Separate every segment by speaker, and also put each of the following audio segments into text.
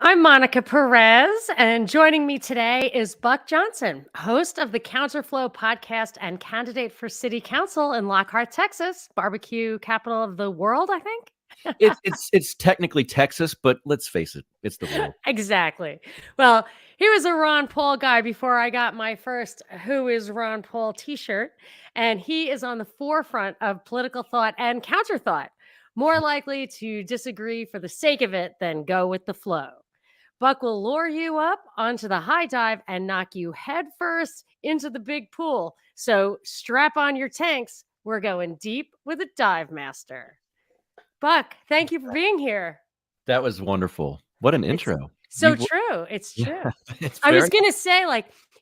Speaker 1: I'm Monica Perez, and joining me today is Buck Johnson, host of the Counterflow podcast and candidate for city council in Lockhart, Texas, barbecue capital of the world, I think.
Speaker 2: It's technically Texas, but let's face it, it's the world.
Speaker 1: Exactly. Well, he was a Ron Paul guy before I got my first Who is Ron Paul t-shirt, and he is on the forefront of political thought and counter thought, more likely to disagree for the sake of it than go with the flow. Buck will lure you up onto the high dive and knock you headfirst into the big pool. So strap on your tanks. We're going deep with a dive master. Buck, thank you for being here.
Speaker 2: That was wonderful. What an
Speaker 1: It's
Speaker 2: intro.
Speaker 1: so true. It's
Speaker 2: Yeah,
Speaker 1: true.
Speaker 2: it's
Speaker 1: I was
Speaker 2: very
Speaker 1: gonna say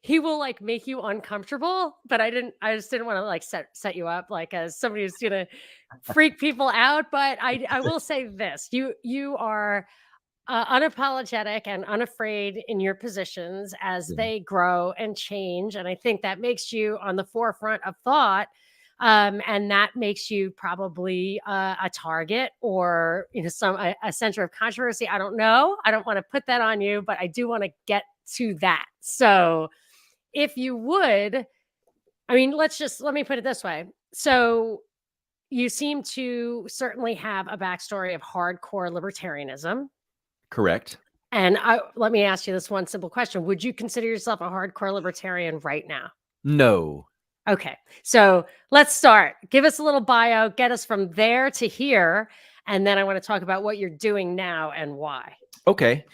Speaker 1: he will make you uncomfortable, but I just didn't want to set you up as somebody who's gonna freak people out. But I will say this. You are unapologetic and unafraid in your positions as
Speaker 2: yeah.
Speaker 1: they grow and change. And I think that makes you on the forefront of thought. And that makes you probably a target or a center of controversy. I don't know. I don't want to put that on you, but I do want to get to that. So if you would, let me put it this way. So you seem to certainly have a backstory of hardcore libertarianism.
Speaker 2: Correct.
Speaker 1: And let me ask you this one simple question. Would you consider yourself a hardcore libertarian right now?
Speaker 2: No.
Speaker 1: Okay. So let's start. Give us a little bio, get us from there to here. And then I want to talk about what you're doing now and why.
Speaker 2: Okay.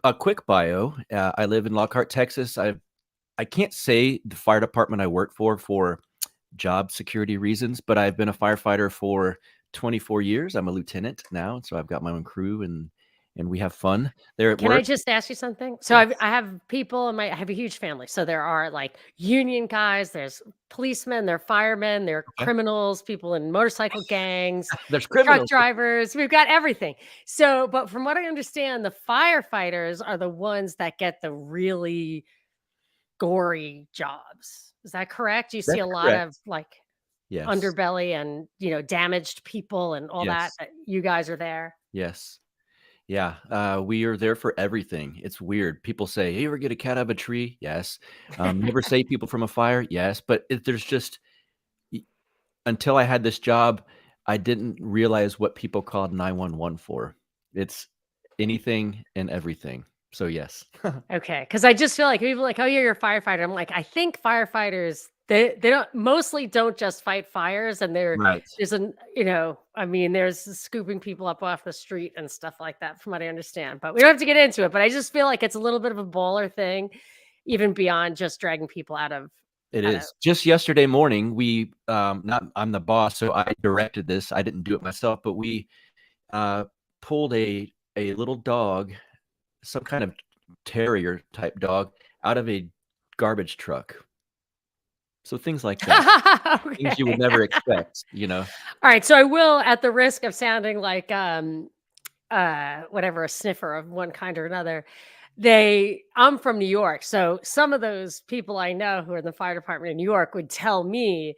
Speaker 2: A quick bio. I live in Lockhart, Texas. I can't say the fire department I work for job security reasons, but I've been a firefighter for 24 years. I'm a lieutenant now, so I've got my own crew and we have fun there at
Speaker 1: Can
Speaker 2: work.
Speaker 1: I just ask you something? So
Speaker 2: Yes.
Speaker 1: I have people I have a huge family. So there are union guys, there's policemen, there are firemen, there are
Speaker 2: Okay.
Speaker 1: criminals, people in motorcycle gangs,
Speaker 2: There's
Speaker 1: truck
Speaker 2: criminals.
Speaker 1: drivers. We've got everything. So, but from what I understand, the firefighters are the ones that get the really gory jobs. Is that correct? You see
Speaker 2: That's
Speaker 1: a lot
Speaker 2: correct.
Speaker 1: of
Speaker 2: Yes.
Speaker 1: underbelly and, damaged people and all that.
Speaker 2: Yes.
Speaker 1: You guys are there.
Speaker 2: Yes. Yeah, we are there for everything. It's weird. People say, "Hey, you ever get a cat out of a tree?" Yes. Never save people from a fire? Yes. But there's just y- until I had this job, I didn't realize what people called 911 for. It's anything and everything. So yes.
Speaker 1: Okay, because I just feel like people are like, "Oh, yeah, you're a firefighter." I'm like, I think firefighters they don't just fight fires, and
Speaker 2: Right.
Speaker 1: there's scooping people up off the street and stuff like that, from what I understand. But we don't have to get into it. But I just feel like it's a little bit of a baller thing, even beyond just dragging people out of
Speaker 2: It
Speaker 1: out of.
Speaker 2: is. Just yesterday morning, we not I'm the boss, so I directed this. I didn't do it myself, but we uh pulled a little dog, some kind of terrier type dog, out of a garbage truck. So things like that, things you would
Speaker 1: Okay.
Speaker 2: never expect.
Speaker 1: All right, so I will, at the risk of sounding like whatever, a sniffer of one kind or another. I'm from New York, so some of those people I know who are in the fire department in New York would tell me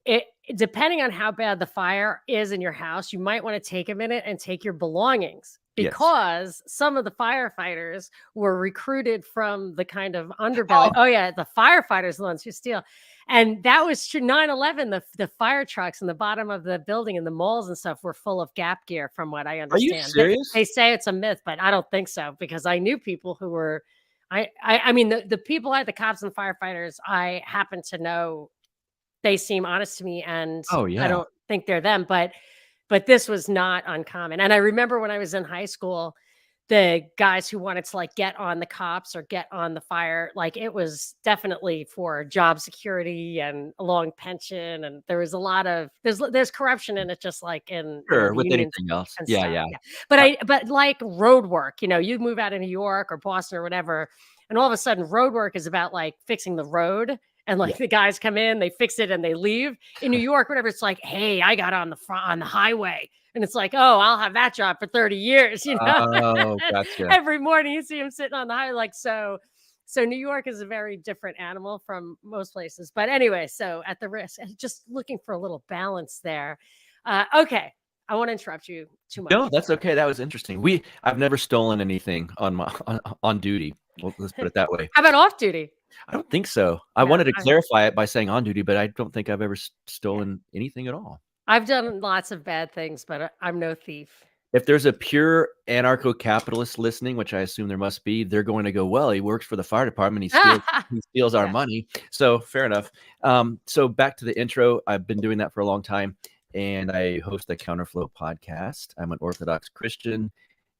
Speaker 1: it depending on how bad the fire is in your house, you might want to take a minute and take your belongings,
Speaker 2: Yes.
Speaker 1: because some of the firefighters were recruited from the kind of underbelly.
Speaker 2: Oh,
Speaker 1: Oh yeah, the firefighters are the ones who steal. And that was true. 9/11, the fire trucks in the bottom of the building and the malls and stuff were full of gap gear, from what I
Speaker 2: are you
Speaker 1: understand. They
Speaker 2: serious?
Speaker 1: say it's a myth, but I don't think so, because I knew people who were I mean the people the cops and firefighters I happen to know, they seem honest to me, and
Speaker 2: Oh,
Speaker 1: I
Speaker 2: yeah.
Speaker 1: don't think they're them, but this was not uncommon. And I remember when I was in high school, the guys who wanted to get on the cops or get on the fire, it was definitely for job security and a long pension. And there was a lot of there's corruption in it, just like in
Speaker 2: Sure,
Speaker 1: the
Speaker 2: with
Speaker 1: unions
Speaker 2: anything else.
Speaker 1: and
Speaker 2: Yeah,
Speaker 1: stuff.
Speaker 2: yeah.
Speaker 1: Yeah.
Speaker 2: Uh,
Speaker 1: But like road work, you move out of New York or Boston or whatever, and all of a sudden road work is about fixing the road. And
Speaker 2: yeah.
Speaker 1: the guys come in, they fix it and they leave. In New York, whatever, it's like, hey, I got on the front on the highway. And it's like, oh, I'll have that job for 30 years,
Speaker 2: Oh, gotcha.
Speaker 1: Every morning you see him sitting on the highway. So New York is a very different animal from most places. But anyway, so at the risk, just looking for a little balance there. Okay. I won't interrupt you too
Speaker 2: No,
Speaker 1: much.
Speaker 2: that's okay. That was interesting. I've never stolen anything on my on duty. Well, let's put it that way.
Speaker 1: How about off duty?
Speaker 2: I don't think so. I
Speaker 1: No,
Speaker 2: wanted to clarify it by saying on duty, but I don't think I've ever stolen anything at all.
Speaker 1: I've done lots of bad things, but I'm no thief.
Speaker 2: If there's a pure anarcho-capitalist listening, which I assume there must be, they're going to go, "Well, he works for the fire department. He steals our
Speaker 1: Yeah.
Speaker 2: money." So fair enough. So back to the intro. I've been doing that for a long time, and I host the Counterflow podcast. I'm an Orthodox Christian,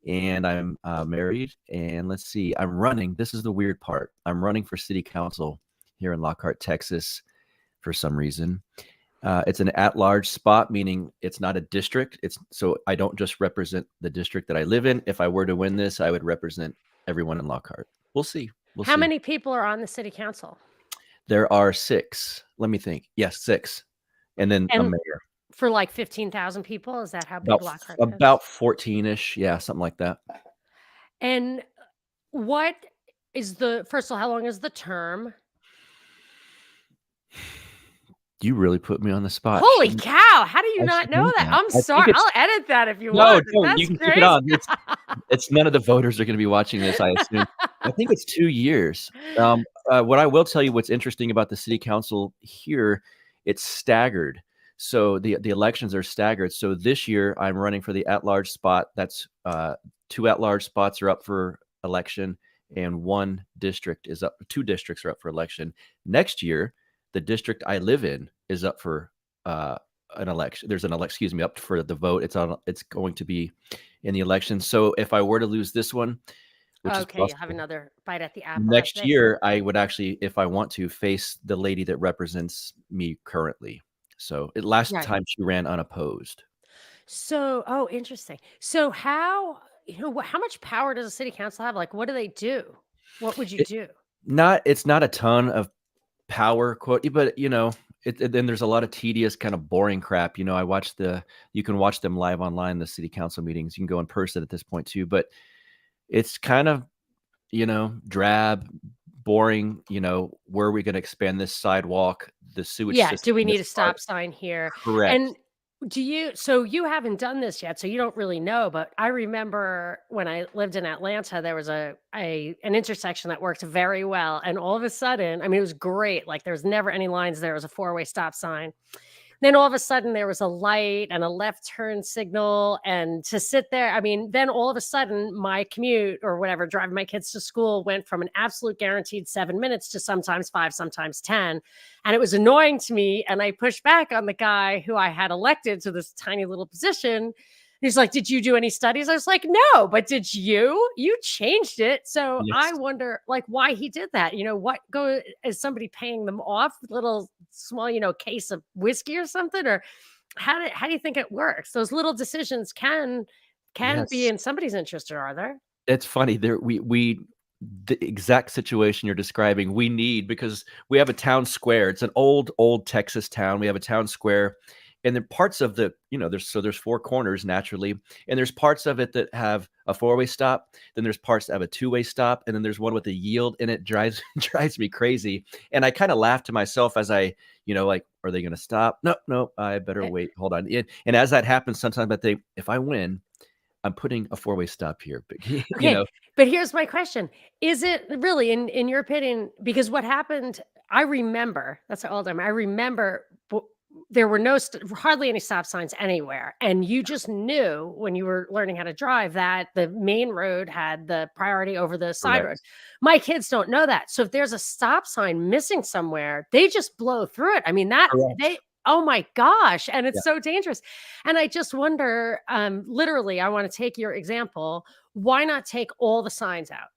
Speaker 2: and I'm married. And let's see, I'm running. This is the weird part. I'm running for city council here in Lockhart, Texas, for some reason. It's an at-large spot, meaning it's not a district. It's so I don't just represent the district that I live in. If I were to win this, I would represent everyone in Lockhart. We'll see. We'll
Speaker 1: How
Speaker 2: see.
Speaker 1: many people are on the city council?
Speaker 2: There are 6. Let me think. Yes, 6, and then a
Speaker 1: And
Speaker 2: mayor.
Speaker 1: for like 15,000 people, is that how big
Speaker 2: About
Speaker 1: Lockhart is?
Speaker 2: about 14ish. Yeah, something like that.
Speaker 1: And what is the first of all, how long is the term?
Speaker 2: You really put me on the spot.
Speaker 1: Holy cow! How do you
Speaker 2: I
Speaker 1: not
Speaker 2: should
Speaker 1: know
Speaker 2: know
Speaker 1: that?
Speaker 2: that.
Speaker 1: I'm
Speaker 2: I think
Speaker 1: sorry.
Speaker 2: it's
Speaker 1: I'll edit that if you
Speaker 2: no,
Speaker 1: want.
Speaker 2: don't. You
Speaker 1: That's
Speaker 2: can keep it
Speaker 1: crazy.
Speaker 2: on. It's none of the voters are gonna be watching this, I assume. I think it's 2 years. What I will tell you what's interesting about the city council here, it's staggered. So the elections are staggered. So this year, I'm running for the at-large spot. That's 2 at-large spots are up for election, and 1 district is up 2 districts are up for election. Next year, the district I live in is up for, an election. There's an excuse me, up for the vote. It's going to be in the election. So if I were to lose this one, which is
Speaker 1: Okay, you'll have
Speaker 2: possible,
Speaker 1: another bite at the apple after
Speaker 2: next
Speaker 1: this.
Speaker 2: year I would actually, if I want to, face the lady that represents me currently. So it last
Speaker 1: Right.
Speaker 2: time she ran unopposed.
Speaker 1: So, oh, interesting. So how, how much power does a city council have? Like, what do they do? What would you
Speaker 2: It
Speaker 1: do?
Speaker 2: it's not a ton of power quote, but then there's a lot of tedious, kind of boring crap. I watch you can watch them live online, the city council meetings. You can go in person at this point too, but it's kind of, drab, boring. Where are we going to expand this sidewalk, the sewage
Speaker 1: Yeah,
Speaker 2: system
Speaker 1: do we
Speaker 2: in
Speaker 1: need
Speaker 2: this
Speaker 1: a
Speaker 2: part?
Speaker 1: stop sign here?
Speaker 2: Correct.
Speaker 1: And do you so you haven't done this yet, so you don't really know, but I remember when I lived in Atlanta, there was an intersection that worked very well, and all of a sudden, I mean, it was great, like, there was never any lines, there was a four-way stop sign. Then all of a sudden there was a light and a left turn signal, and to sit there, I mean, then all of a sudden my commute or whatever, driving my kids to school went from an absolute guaranteed 7 minutes to sometimes 5, sometimes 10. And it was annoying to me. And I pushed back on the guy who I had elected to this tiny little position. He's like, "Did you do any studies?" I was like, "No, but did you? You changed it." So I
Speaker 2: Yes.
Speaker 1: wonder, like, why he did that. What go is somebody paying them off with little small, case of whiskey or something? Or how do you think it works? Those little decisions can be
Speaker 2: Yes.
Speaker 1: in somebody's interest, or are there?
Speaker 2: It's funny there we the exact situation you're describing, we need because we have a town square. It's an old Texas town. We have a town square, and then parts of there's 4 corners naturally, and there's parts of it that have a four-way stop, then there's parts that have a two-way stop, and then there's one with a yield, and it drives drives me crazy. And I kind of laugh to myself as like, are they going to stop? No, no, I better
Speaker 1: Eh,
Speaker 2: wait. Hold on. And as that happens, sometimes I think if I win, I'm putting a four-way stop here, but
Speaker 1: Okay, but here's my question. Is it really in your opinion, because what happened, I remember, that's how old I am. I remember there were hardly any stop signs anywhere, and you just knew when you were learning how to drive that the main road had the priority over the side road.
Speaker 2: correct.
Speaker 1: My kids don't know that. So if there's a stop sign missing somewhere, they just blow through it. I mean, that
Speaker 2: Correct.
Speaker 1: they oh my gosh, and
Speaker 2: Yeah.
Speaker 1: it's so dangerous. And I just wonder, literally, I want to take your example. Why not take all the signs out?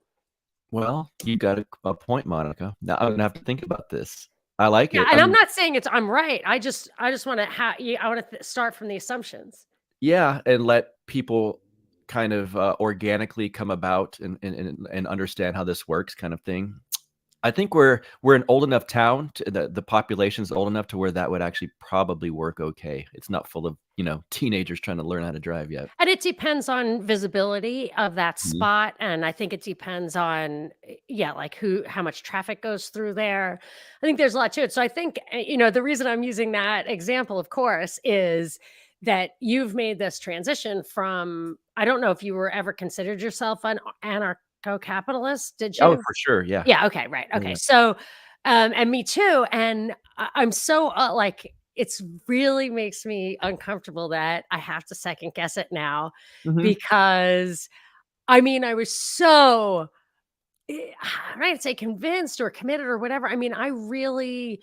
Speaker 2: Well, you got a point, Monica. Now I'm gonna have to think about this. I like
Speaker 1: Yeah,
Speaker 2: it. I
Speaker 1: and I'm
Speaker 2: mean,
Speaker 1: not saying I'm right. I just want to I want to start from the assumptions.
Speaker 2: yeah, and let people kind of, organically come about and understand how this works kind of thing. I think we're an old enough town to the population's old enough to where that would actually probably work okay. It's not full of, teenagers trying to learn how to drive yet.
Speaker 1: And it depends on visibility of that
Speaker 2: Mhm.
Speaker 1: spot, and I think it depends on, yeah, like how much traffic goes through there. I think there's a lot to it. So I think, the reason I'm using that example, of course, is that you've made this transition from, I don't know if you were ever considered yourself an anarcho-capitalist, did
Speaker 2: Oh,
Speaker 1: you?
Speaker 2: for sure, yeah.
Speaker 1: Yeah, okay, right,
Speaker 2: Yeah,
Speaker 1: okay,
Speaker 2: yeah.
Speaker 1: so, and me too, and I'm so, like, it's really makes me uncomfortable that I have to second guess it now
Speaker 2: Mhm.
Speaker 1: because, I mean, I was so, I'm not gonna say convinced or committed or whatever, I mean, I really,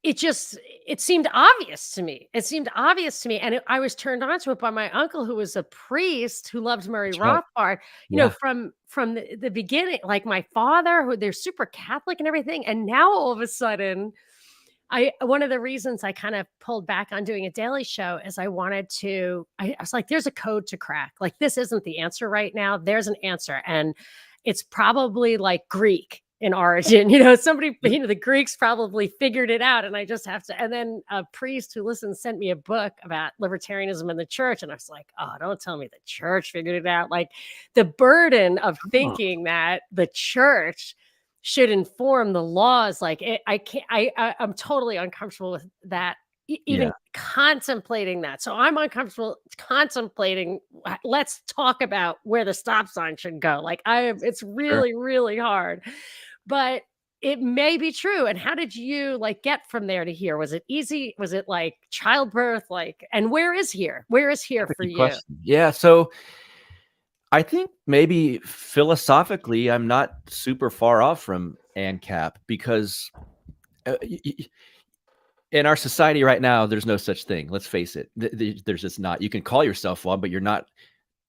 Speaker 1: it just, it seemed obvious to me. It seemed obvious to me, and I was turned on to it by my uncle who was a priest who loved Murray
Speaker 2: That's right.
Speaker 1: Rothbard,
Speaker 2: Yeah.
Speaker 1: from the beginning, like my father, who they're super Catholic and everything, and now all of a sudden I one of the reasons I kind of pulled back on doing a daily show is I wanted to, I was like, there's a code to crack. Like, this isn't the answer right now. There's an answer. And it's probably like Greek in origin. Somebody,
Speaker 2: Mhm.
Speaker 1: the Greeks probably figured it out. And I just have to, and then a priest who listens sent me a book about libertarianism in the church. And I was like, oh, don't tell me the church figured it out. Like, the burden of
Speaker 2: Oh,
Speaker 1: thinking that the church should inform the laws, like, I can't, I'm totally uncomfortable with that,
Speaker 2: yeah,
Speaker 1: even contemplating that. So I'm uncomfortable contemplating, let's talk about where the stop sign should go. Like, it's
Speaker 2: sure.
Speaker 1: really, really hard. But it may be true. And how did you, like, get from there to here? Was it easy? Was it like childbirth? Like, and where is here? Where is here
Speaker 2: That's a
Speaker 1: for
Speaker 2: good
Speaker 1: you?
Speaker 2: question. Yeah, so I think maybe philosophically, I'm not super far off from ANCAP because, y y in our society right now, there's no such thing, let's face it. There's just not. You can call yourself one, but you're not,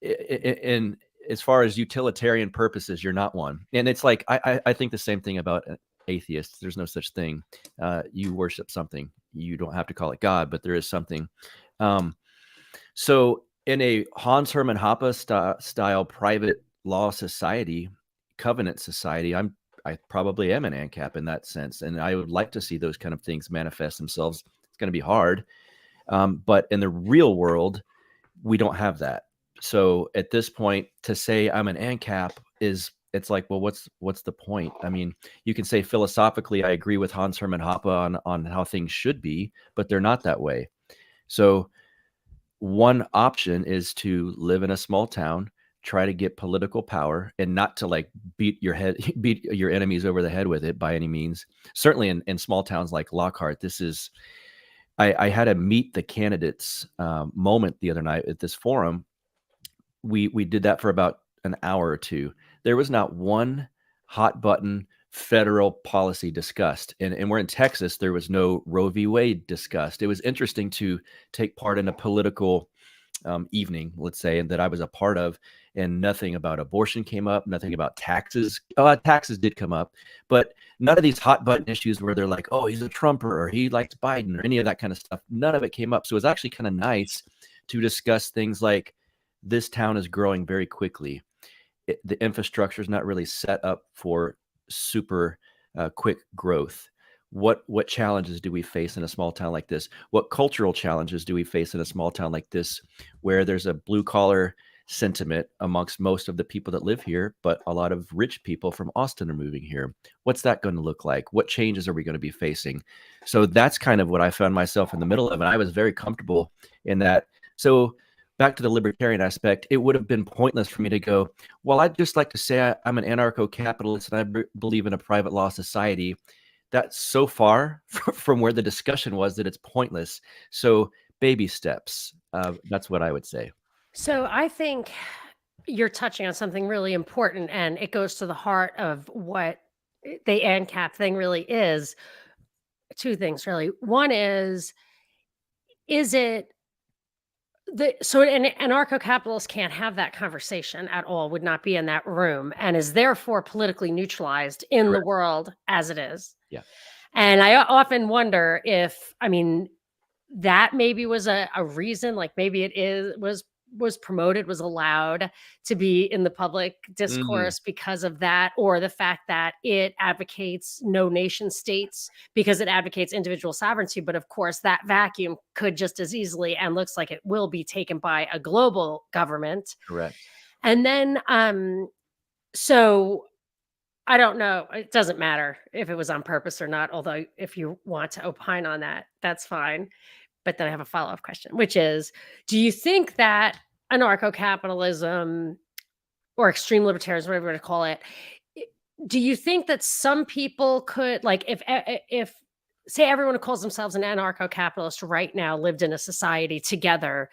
Speaker 2: in as far as utilitarian purposes, you're not one. And it's like I think the same thing about atheists. There's no such thing. You worship something. You don't have to call it God, but there is something. Um, so in a Hans Hermann Hoppe style private law society, covenant society, I probably am an ANCAP in that sense, and I would like to see those kind of things manifest themselves. It's going to be hard, but in the real world, we don't have that. So at this point, to say I'm an ANCAP is, it's like, well, what's the point? I mean, you can say philosophically, I agree with Hans Hermann Hoppe on how things should be, but they're not that way. So one option is to live in a small town, try to get political power, and not to like beat your enemies over the head with it by any means. Certainly in small towns like Lockhart, this is, I had a meet the candidates moment the other night at this forum. We did that for about an hour or two. There was not one hot button federal policy discussed. And we're in Texas. There was no Roe v. Wade discussed. It was interesting to take part in a political evening, let's say, and that I was a part of, and nothing about abortion came up, nothing about taxes. Taxes did come up, but none of these hot button issues where they're like, oh, he's a Trumper or he likes Biden or any of that kind of stuff. None of it came up. So it was actually kind of nice to discuss things like this town is growing very quickly. The infrastructure is not really set up for super quick growth. What challenges do we face in a small town like this? What cultural challenges do we face in a small town like this, where there's a blue collar sentiment amongst most of the people that live here, but a lot of rich people from Austin are moving here? What's that going to look like? What changes are we going to be facing? So that's kind of what I found myself in the middle of, and I was very comfortable in that. So back to the libertarian aspect, it would have been pointless for me to go, well, I'd just like to say I'm an anarcho-capitalist and I believe in a private law society. That's so far from where the discussion was that it's pointless. So baby steps. That's what I would say.
Speaker 1: So I think you're touching on something really important, and it goes to the heart of what the ANCAP thing really is. Two things, really. One is it so an anarcho-capitalist can't have that conversation at all, would not be in that room, and is therefore politically neutralized in the
Speaker 2: Correct.
Speaker 1: world as it is.
Speaker 2: Yeah.
Speaker 1: And I often wonder if, I mean, that maybe was a reason, like, maybe it is was promoted, was allowed to be in the public
Speaker 2: Mm,
Speaker 1: discourse because of that, or the fact that it advocates no nation states because it advocates individual sovereignty. But of course, that vacuum could just as easily, and looks like it will be, taken by a global government.
Speaker 2: correct.
Speaker 1: And then, so I don't know. It doesn't matter if it was on purpose or not, although if you want to opine on that, that's fine. but then I have a follow-up question, which is, do you think that anarcho-capitalism or extreme libertarians, whatever you want to call it, i- do you think that some people could, like, if say everyone who calls themselves an anarcho-capitalist right now lived in a society together,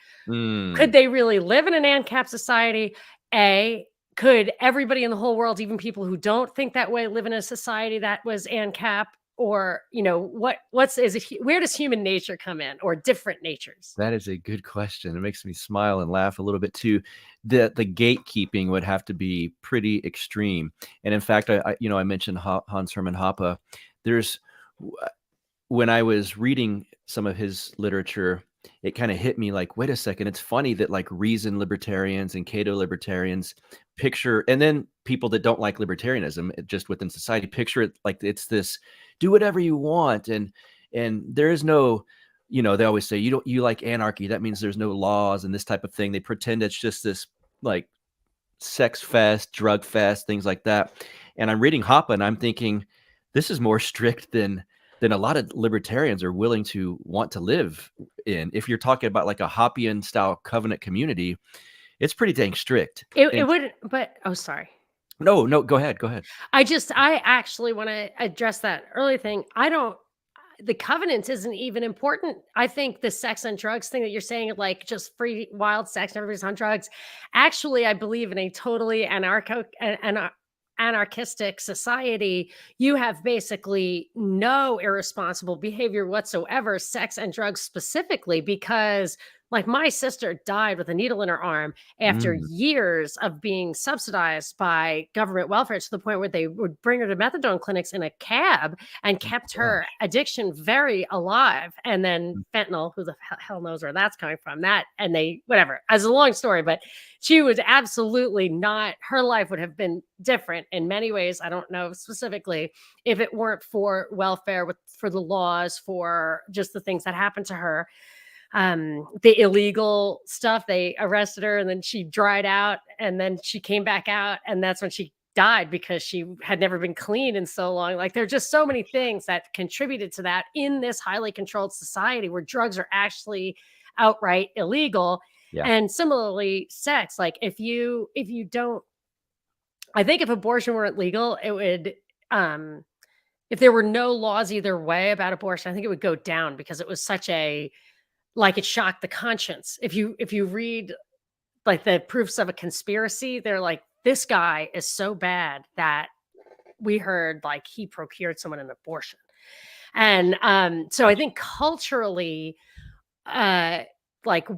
Speaker 1: could
Speaker 2: Mm,
Speaker 1: they really live in an ANCAP society? A, could everybody in the whole world, even people who don't think that way, live in a society that was ANCAP? Or, what's is it? Where does human nature come in, or different natures?
Speaker 2: that is a good question. It makes me smile and laugh a little bit too. The gatekeeping would have to be pretty extreme. And in fact, I mentioned Hans Hermann Hoppe. There's when I was reading some of his literature, it kind of hit me like, wait a second, it's funny that like reason libertarians and Cato libertarians picture, and then people that don't like libertarianism just within society picture it like it's this do whatever you want, and there is no, they always say you like anarchy, that means there's no laws and this type of thing. They pretend it's just this like sex fest, drug fest, things like that. And I'm reading Hoppe and I'm thinking, this is more strict than a lot of libertarians are willing to want to live in. If you're talking about like a Hoppian style covenant community, it's pretty dang strict.
Speaker 1: It
Speaker 2: And
Speaker 1: would, but oh, sorry.
Speaker 2: no, no, go ahead, go ahead.
Speaker 1: I actually want to address that early thing. I don't, the covenant isn't even important. I think the sex and drugs thing that you're saying, like just free wild sex and everybody's on drugs. Actually, I believe in a totally anarchistic society. You have basically no irresponsible behavior whatsoever, sex and drugs specifically, because like my sister died with a needle in her arm after
Speaker 2: Mm,
Speaker 1: years of being subsidized by government welfare, to the point where they would bring her to methadone clinics in a cab and
Speaker 2: oh
Speaker 1: kept
Speaker 2: my
Speaker 1: her
Speaker 2: gosh.
Speaker 1: addiction very alive. And then fentanyl, who the hell knows where that's coming from, that, and they, whatever, as a long story, but she was absolutely not, her life would have been different in many ways. I don't know specifically, if it weren't for welfare, for the laws, for just the things that happened to her, the illegal stuff. They arrested her and then she dried out and then she came back out, and that's when she died, because she had never been clean in so long. Like, there are just so many things that contributed to that in this highly controlled society where drugs are actually outright illegal.
Speaker 2: Yeah,
Speaker 1: And similarly, sex, like if you don't, I think if abortion weren't legal, it would, um if there were no laws either way about abortion, I think it would go down, because it was such a, like, it shocked the conscience. If you read, like, the proofs of a conspiracy, they're like, "This guy is so bad that we heard, like, he procured someone an abortion." And, so I
Speaker 2: gotcha.
Speaker 1: think culturally, uh, like,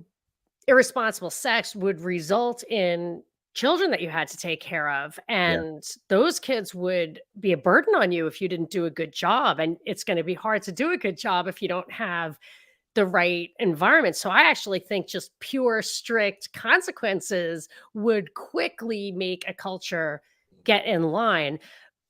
Speaker 1: irresponsible sex would result in children that you had to take care of,
Speaker 2: Yeah,
Speaker 1: and those kids would be a burden on you if you didn't do a good job, and it's gonna be hard to do a good job if you don't have the right environment. So I actually think just pure strict consequences would quickly make a culture get in line.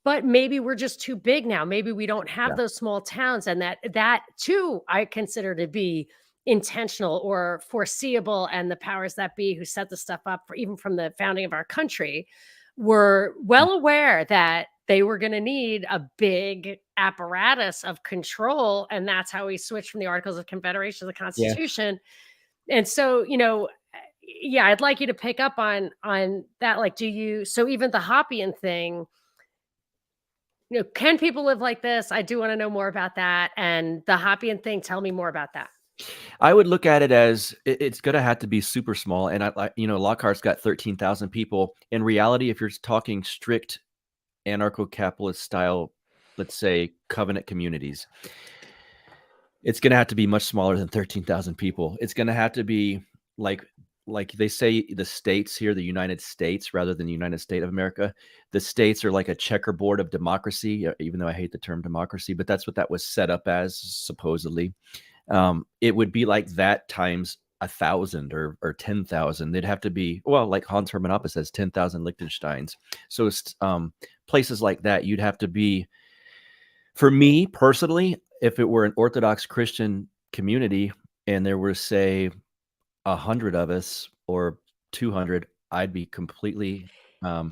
Speaker 1: But maybe we're just too big now. Maybe we don't have
Speaker 2: yeah,
Speaker 1: those small towns, and that too I consider to be intentional or foreseeable, and the powers that be who set the stuff up, for even from the founding of our country, were
Speaker 2: mm,
Speaker 1: well aware that they were going to need a big apparatus of control, and that's how we switched from the Articles of Confederation to the
Speaker 2: yeah.
Speaker 1: Constitution. And so, yeah, I'd like you to pick up on that. Like, do you, so even the Hoppian thing, can people live like this? I do want to know more about that. And the Hoppian thing, tell me more about that.
Speaker 2: I would look at it as it's gonna have to be super small, and Lockhart's got 13,000 people. In reality, if you're talking strict anarcho-capitalist style, let's say, covenant communities, it's gonna have to be much smaller than 13,000 people. It's gonna have to be like like they say the states here, the United States rather than the United State of America. The states are like a checkerboard of democracy, even though I hate the term democracy, but that's what that was set up as supposedly. It would be like that times 1,000 or 10,000. They'd have to be, well, like Hans Hermann Hoppe says, 10,000 Liechtensteins. So places like that, you'd have to be, for me personally, if it were an Orthodox Christian community and there were, say, 100 of us or 200, I'd be completely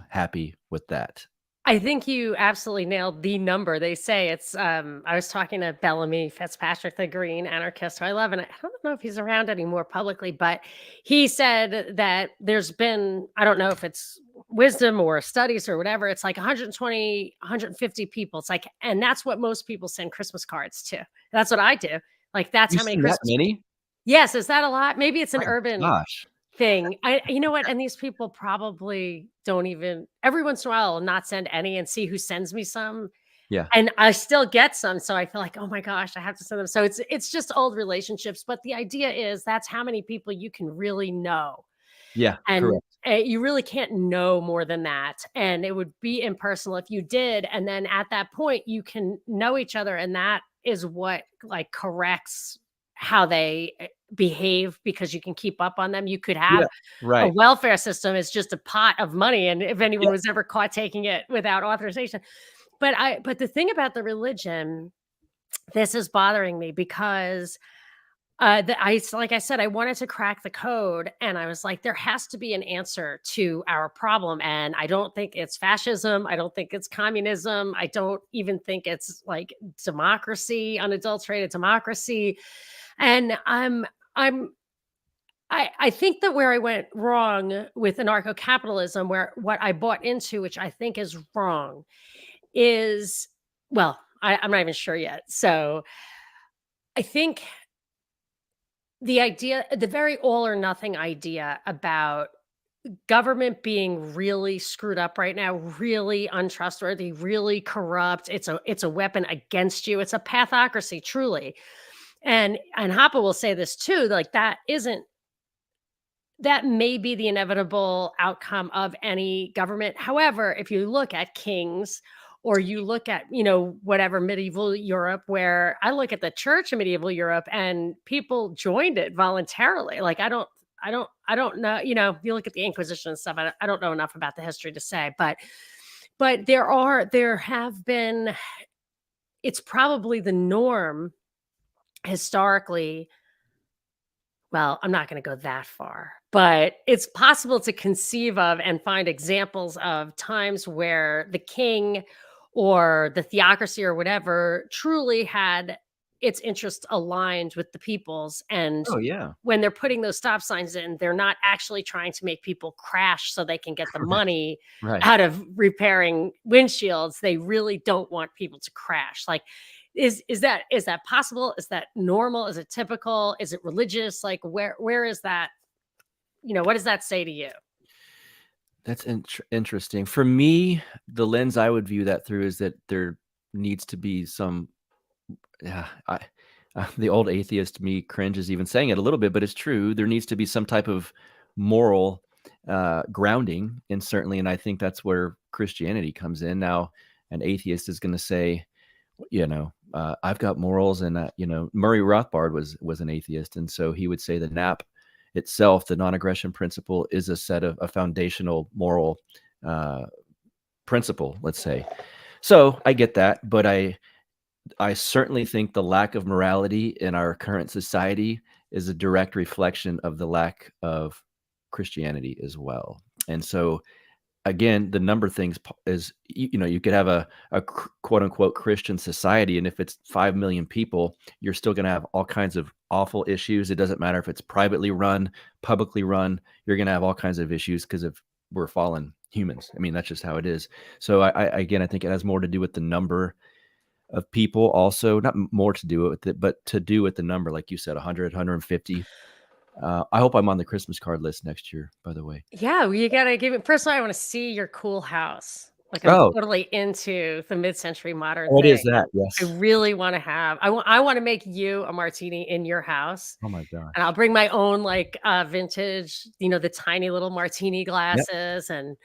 Speaker 2: happy with that.
Speaker 1: I think you absolutely nailed the number. They say it's, I was talking to Bellamy Fitzpatrick, the green anarchist who I love, and I don't know if he's around anymore publicly, but he said that there's been, I don't know if it's wisdom or studies or whatever, it's like 120, 150 people. It's like, and that's what most people send Christmas cards to. That's what I do. Like, that's
Speaker 2: You
Speaker 1: how many
Speaker 2: seen that
Speaker 1: Christmas.
Speaker 2: many?
Speaker 1: Yes, is that a lot? Maybe it's an
Speaker 2: My
Speaker 1: urban
Speaker 2: gosh.
Speaker 1: thing. You know what? And these people probably don't even, every once in a while, I'll not send any and see who sends me some.
Speaker 2: Yeah.
Speaker 1: And I still get some. So I feel like, oh my gosh, I have to send them. So it's just old relationships. But the idea is that's how many people you can really know.
Speaker 2: Yeah,
Speaker 1: And
Speaker 2: correct.
Speaker 1: you really can't know more than that. And it would be impersonal if you did. And then at that point, you can know each other. And that is what like corrects how they behave because you can keep up on them. You could have
Speaker 2: Yeah,
Speaker 1: a
Speaker 2: right.
Speaker 1: welfare system is just a pot of money, and if anyone
Speaker 2: Yeah,
Speaker 1: was ever caught taking it without authorization. But the thing about the religion, this is bothering me because like I said, I wanted to crack the code, and I was like, there has to be an answer to our problem. And I don't think it's fascism. I don't think it's communism. I don't even think it's like democracy, unadulterated democracy. And I'm I think that where I went wrong with anarcho-capitalism, where what I bought into, which I think is wrong, is well, I'm not even sure yet. So I think the idea, the very all or nothing idea about government being really screwed up right now, really untrustworthy, really corrupt. It's a weapon against you. It's a pathocracy, truly. And Hoppe will say this too, like that may be the inevitable outcome of any government. However, if you look at kings or you look at, whatever medieval Europe, where I look at the church in medieval Europe and people joined it voluntarily. Like I don't know, you look at the Inquisition and stuff. I don't know enough about the history to say, but there have been, it's probably the norm historically. Well, I'm not gonna go that far, but it's possible to conceive of and find examples of times where the king or the theocracy or whatever truly had its interests aligned with the people's, and
Speaker 2: Oh, yeah.
Speaker 1: when they're putting those stop signs in, they're not actually trying to make people crash so they can get the
Speaker 2: Right,
Speaker 1: money
Speaker 2: right.
Speaker 1: out of repairing windshields. They really don't want people to crash. Like, is that possible? Is that normal? Is it typical? Is it religious? Like, where is that? What does that say to you?
Speaker 2: That's interesting. For me, the lens I would view that through is that there needs to be some yeah, the old atheist me cringes even saying it a little bit, but it's true. There needs to be some type of moral, grounding, and certainly and I think that's where Christianity comes in. Now, an atheist is gonna say, I've got morals and, Murray Rothbard was an atheist, and so he would say the NAP itself, the non-aggression principle, is a foundational moral, uh, principle, let's say. So, I get that, but I certainly think the lack of morality in our current society is a direct reflection of the lack of Christianity as well. And so, again, the number things is you could have a quote unquote Christian society, and if it's 5 million people, you're still going to have all kinds of awful issues. It doesn't matter if it's privately run, publicly run. You're going to have all kinds of issues because of we're fallen humans. I mean, that's just how it is. So again, I think it has more to do with the number of people also, not more to do with it, but to do with the number, like you said, 100, 150. I hope I'm on the Christmas card list next year, by the way.
Speaker 1: Yeah, well, you gotta give it. First of all, I want to see your cool house. Like, I'm
Speaker 2: Oh,
Speaker 1: totally into the mid-century modern
Speaker 2: oh, it is
Speaker 1: thing.
Speaker 2: that.
Speaker 1: I
Speaker 2: Yes.
Speaker 1: really want to have. I want to make you a martini in your house,
Speaker 2: Oh my
Speaker 1: and I'll
Speaker 2: gosh.
Speaker 1: bring my own like vintage, the tiny little martini
Speaker 2: Yep.
Speaker 1: glasses, and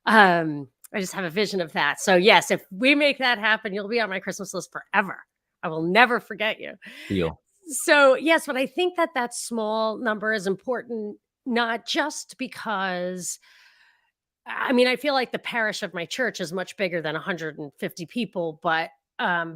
Speaker 1: I just have a vision of that. So yes, if we make that happen, you'll be on my Christmas list forever. I will never forget you.
Speaker 2: Deal.
Speaker 1: So yes, but I think that that small number is important, not just because I mean, I feel like the parish of my church is much bigger than 150 people, but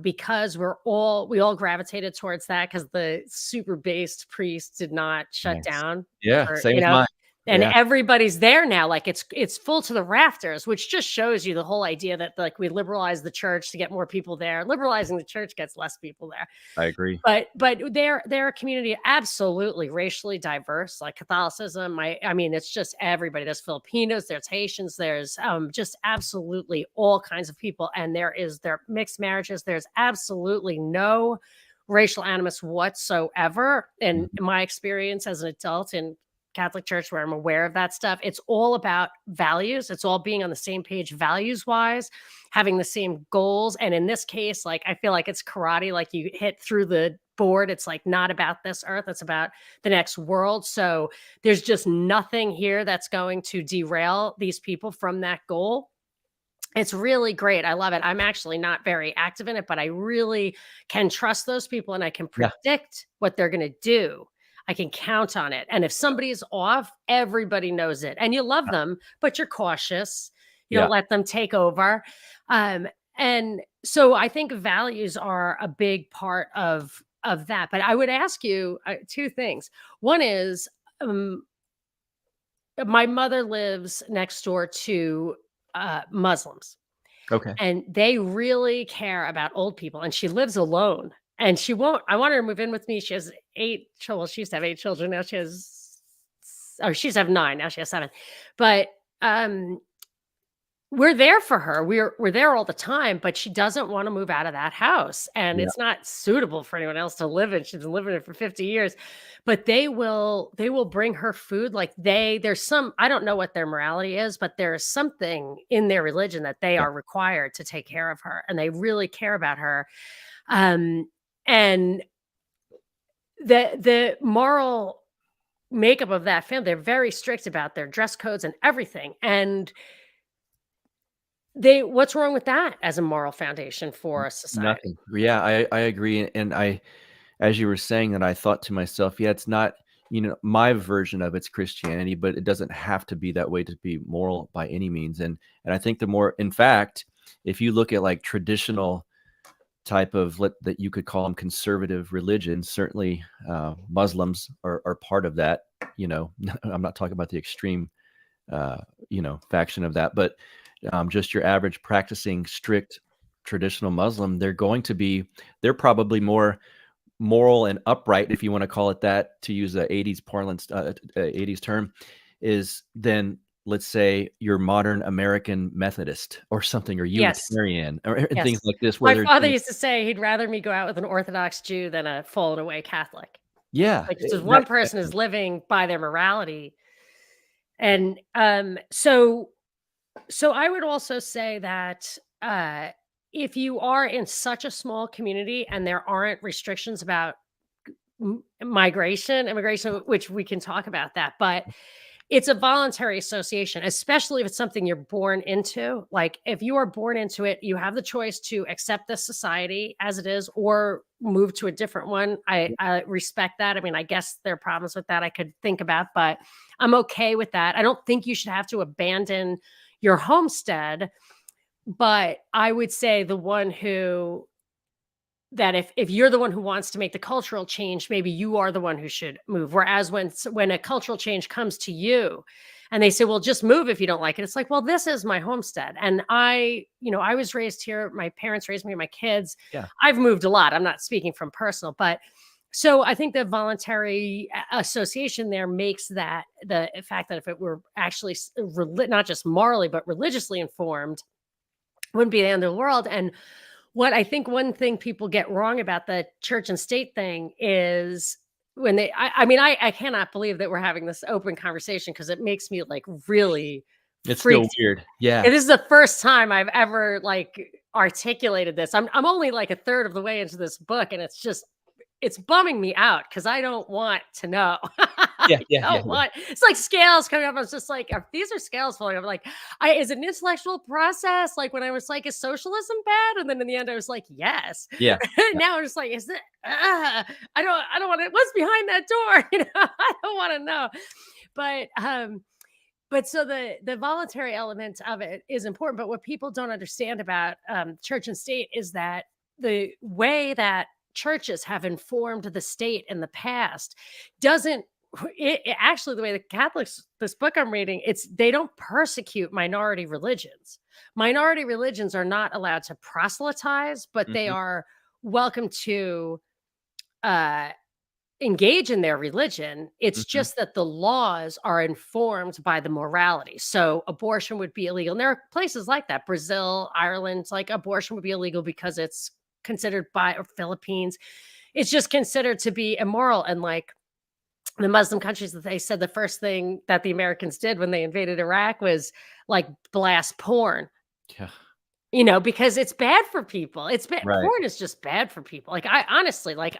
Speaker 1: because we all gravitated towards that because the super based priest did not shut
Speaker 2: Nice.
Speaker 1: down
Speaker 2: Yeah,
Speaker 1: for
Speaker 2: same as mine.
Speaker 1: and
Speaker 2: Yeah,
Speaker 1: everybody's there now. Like it's full to the rafters, which just shows you the whole idea that like we liberalize the church to get more people there. Liberalizing the church gets less people there.
Speaker 2: I agree.
Speaker 1: But they're a community absolutely racially diverse, like Catholicism. I mean, it's just everybody. There's Filipinos, there's Haitians, there's just absolutely all kinds of people, and there mixed marriages. There's absolutely no racial animus whatsoever. In
Speaker 2: Mhm.
Speaker 1: my experience as an adult in Catholic Church, where I'm aware of that stuff, it's all about values. It's all being on the same page values wise, having the same goals. And in this case, like I feel like it's karate, like you hit through the board. It's like not about this earth, it's about the next world. So there's just nothing here that's going to derail these people from that goal. It's really great. I love it. I'm actually not very active in it, but I really can trust those people and I can
Speaker 2: Yeah,
Speaker 1: predict what they're going to do. I can count on it. And if somebody's off, everybody knows it. And you love them, but you're cautious. You don't
Speaker 2: yeah,
Speaker 1: let them take over. Um, and so I think values are a big part of that. But I would ask you two things. One is my mother lives next door to Muslims,
Speaker 2: okay.
Speaker 1: and they really care about old people, and she lives alone, and she won't I want her to move in with me. She has 8 children. Well, she used to have 8 children, now she has she used to have 9, now she has 7. But, we're there for her. We're there all the time, but she doesn't wanna move out of that house, and
Speaker 2: Yeah,
Speaker 1: it's not suitable for anyone else to live in. She's been living in it for 50 years, but they will bring her food, like, there's some I don't know what their morality is, but there's something in their religion that they
Speaker 2: yeah,
Speaker 1: are required to take care of her, and they really care about her, and the moral makeup of that family, they're very strict about their dress codes and everything, and what's wrong with that as a moral foundation for a society?
Speaker 2: nothing. Yeah, I agree, and I as you were saying that, I thought to myself, yeah, it's not, my version of it's Christianity, but it doesn't have to be that way to be moral by any means. And I think the more, in fact, if you look at like traditional type of that you could call them conservative religions, certainly Muslims are part of that. I'm not talking about the extreme faction of that, but just your average practicing strict traditional Muslim, they're probably more moral and upright, if you want to call it that, to use the 80s parlance, 80s term, is then let's say your modern American Methodist or something, or
Speaker 1: Yes.
Speaker 2: Unitarian, or and things
Speaker 1: Yes.
Speaker 2: like this, where
Speaker 1: My
Speaker 2: they're
Speaker 1: father
Speaker 2: doing,
Speaker 1: used to say he'd rather me go out with an Orthodox Jew than a fallen away Catholic.
Speaker 2: yeah,
Speaker 1: Like, just
Speaker 2: that
Speaker 1: one person is living by their morality. And, so I would also say that, if you are in such a small community and there aren't restrictions about immigration, which we can talk about that, but it's a voluntary association, especially if it's something you're born into. Like if you are born into it, you have the choice to accept this society as it is or move to a different one. I respect that. I mean, I guess there are problems with that I could think about, but I'm okay with that. I don't think you should have to abandon your homestead, but I would say the one who that if you're the one who wants to make the cultural change, maybe you are the one who should move. Whereas when a cultural change comes to you and they say, well, just move if you don't like it. It's like, well, this is my homestead. And I was raised here. My parents raised me, my kids.
Speaker 2: yeah,
Speaker 1: I've moved a lot. I'm not speaking from personal, but so I think the voluntary association there makes that the fact that if it were actually not just morally, but religiously informed, wouldn't be the end of the world. And what I think one thing people get wrong about the church and state thing is when I mean, I cannot believe that we're having this open conversation because it makes me like really
Speaker 2: it's still
Speaker 1: freaked.
Speaker 2: weird. Yeah,
Speaker 1: And this is the first time I've ever like articulated this. I'm only like a third of the way into this book, and it's bumming me out because I don't want to know.
Speaker 2: yeah,
Speaker 1: I
Speaker 2: yeah, yeah,
Speaker 1: don't
Speaker 2: yeah,
Speaker 1: want it's like scales coming up. I was just like, these are scales falling. I'm like, is it an intellectual process? Like when I was like, is socialism bad? And then in the end, I was like, yes.
Speaker 2: yeah,
Speaker 1: Now I'm just like, is it? I don't want to. What's behind that door? I don't want to know. But so the voluntary element of it is important. But what people don't understand about church and state is that the way that churches have informed the state in the past doesn't actually, the way the Catholics, this book I'm reading, it's they don't persecute minority religions. Minority religions are not allowed to proselytize, but they
Speaker 2: Mhm,
Speaker 1: are welcome to uh engage in their religion. It's
Speaker 2: mhm.
Speaker 1: just that the laws are informed by the morality. So abortion would be illegal. And there are places like that, Brazil, Ireland, like abortion would be illegal because it's considered by, or Philippines, it's just considered to be immoral. And like the Muslim countries, that they said the first thing that the Americans did when they invaded Iraq was like blast porn.
Speaker 2: Yeah,
Speaker 1: Because it's bad for people. It's bad.
Speaker 2: right.
Speaker 1: Porn is just bad for people. Like I honestly, like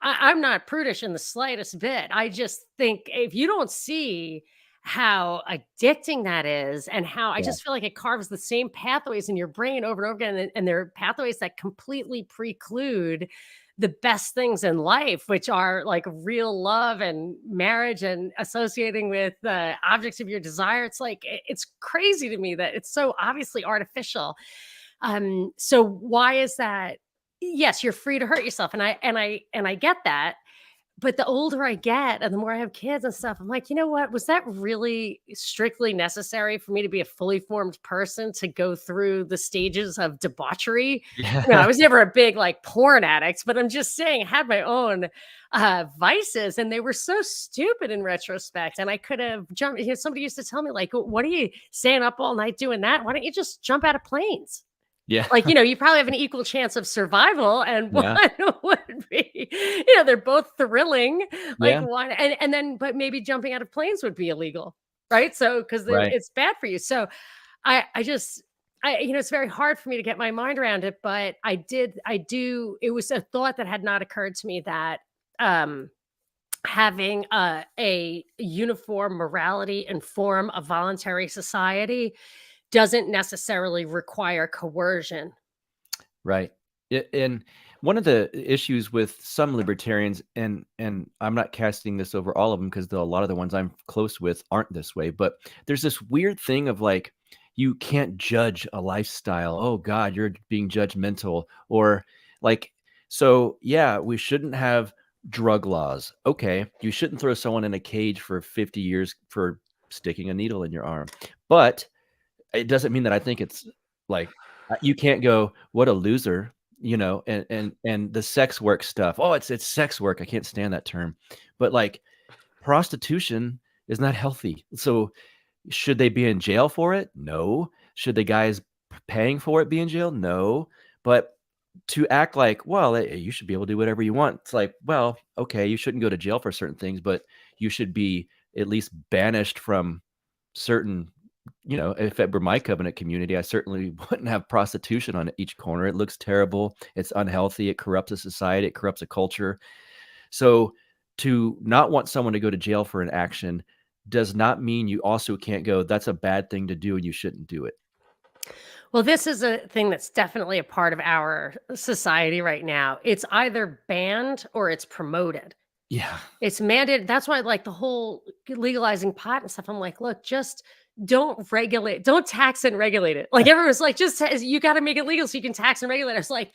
Speaker 1: I'm not prudish in the slightest bit. I just think if you don't see how addicting that is, and how I
Speaker 2: Yeah,
Speaker 1: just feel like it carves the same pathways in your brain over and over again, and there are pathways that completely preclude the best things in life, which are like real love and marriage and associating with objects of your desire. It's like it's crazy to me that it's so obviously artificial. So why is that? Yes, you're free to hurt yourself, and I get that. But the older I get and the more I have kids and stuff, I'm like, you know what? Was that really strictly necessary for me to be a fully formed person to go through the stages of debauchery? I
Speaker 2: yeah,
Speaker 1: was never a big like porn addict, but I'm just saying I had my own vices, and they were so stupid in retrospect. And I could have jumped. Somebody used to tell me, like, what are you staying up all night doing that? Why don't you just jump out of planes?
Speaker 2: yeah,
Speaker 1: Like, you probably have an equal chance of survival, and one
Speaker 2: yeah,
Speaker 1: would be, they're both thrilling. Like,
Speaker 2: yeah,
Speaker 1: why? And then, but maybe jumping out of planes would be illegal, right? So, because
Speaker 2: right.
Speaker 1: it's bad for you. So, I just, it's very hard for me to get my mind around it. But I do. It was a thought that had not occurred to me that having a uniform morality and form of voluntary society doesn't necessarily require coercion.
Speaker 2: Right. And one of the issues with some libertarians, and I'm not casting this over all of them because a lot of the ones I'm close with aren't this way, but there's this weird thing of like you can't judge a lifestyle. Oh God, you're being judgmental, or like so. Yeah, we shouldn't have drug laws. Okay, you shouldn't throw someone in a cage for 50 years for sticking a needle in your arm, but it doesn't mean that I think it's like you can't go, "What a loser," and the sex work stuff. Oh, it's sex work. I can't stand that term. But like prostitution is not healthy. So should they be in jail for it? No. Should the guys paying for it be in jail? No. But to act like, well, you should be able to do whatever you want. It's like, well, okay, you shouldn't go to jail for certain things, but you should be at least banished from certain if it were my covenant community, I certainly wouldn't have prostitution on each corner. It looks terrible. It's unhealthy. It corrupts a society. It corrupts a culture. So to not want someone to go to jail for an action does not mean you also can't go, that's a bad thing to do and you shouldn't do it.
Speaker 1: Well, this is a thing that's definitely a part of our society right now. It's either banned or it's promoted.
Speaker 2: Yeah.
Speaker 1: It's mandated. That's why, like, the whole legalizing pot and stuff, I'm like, look, just don't tax and regulate it. Like, everyone's like, you got to make it legal so you can tax and regulate it. It's like,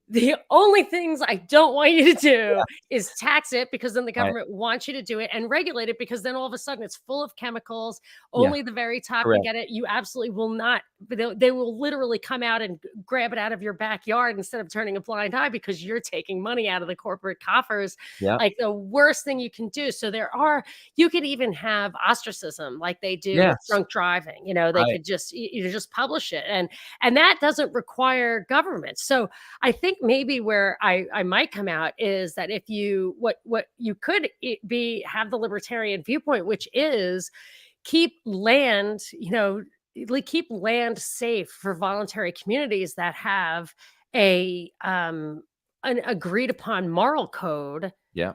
Speaker 1: the only things I don't want you to do is tax it, because then the
Speaker 2: Right.
Speaker 1: government wants you to do it, and regulate it because then all of a sudden it's full of chemicals.
Speaker 2: Yeah.
Speaker 1: Only the very top can
Speaker 2: Correct.
Speaker 1: get it. You absolutely will not, but they will literally come out and grab it out of your backyard instead of turning a blind eye because you're taking money out of the corporate coffers.
Speaker 2: Yeah.
Speaker 1: Like the worst thing you can do. So you could even have ostricism like they do with
Speaker 2: Yes.
Speaker 1: drunk driving. They
Speaker 2: Right.
Speaker 1: could just, just publish it. And that doesn't require government. So I think maybe where I might come out is that if you what you could be have the libertarian viewpoint, which is keep land, like keep land safe for voluntary communities that have an agreed upon moral code.
Speaker 2: Yeah.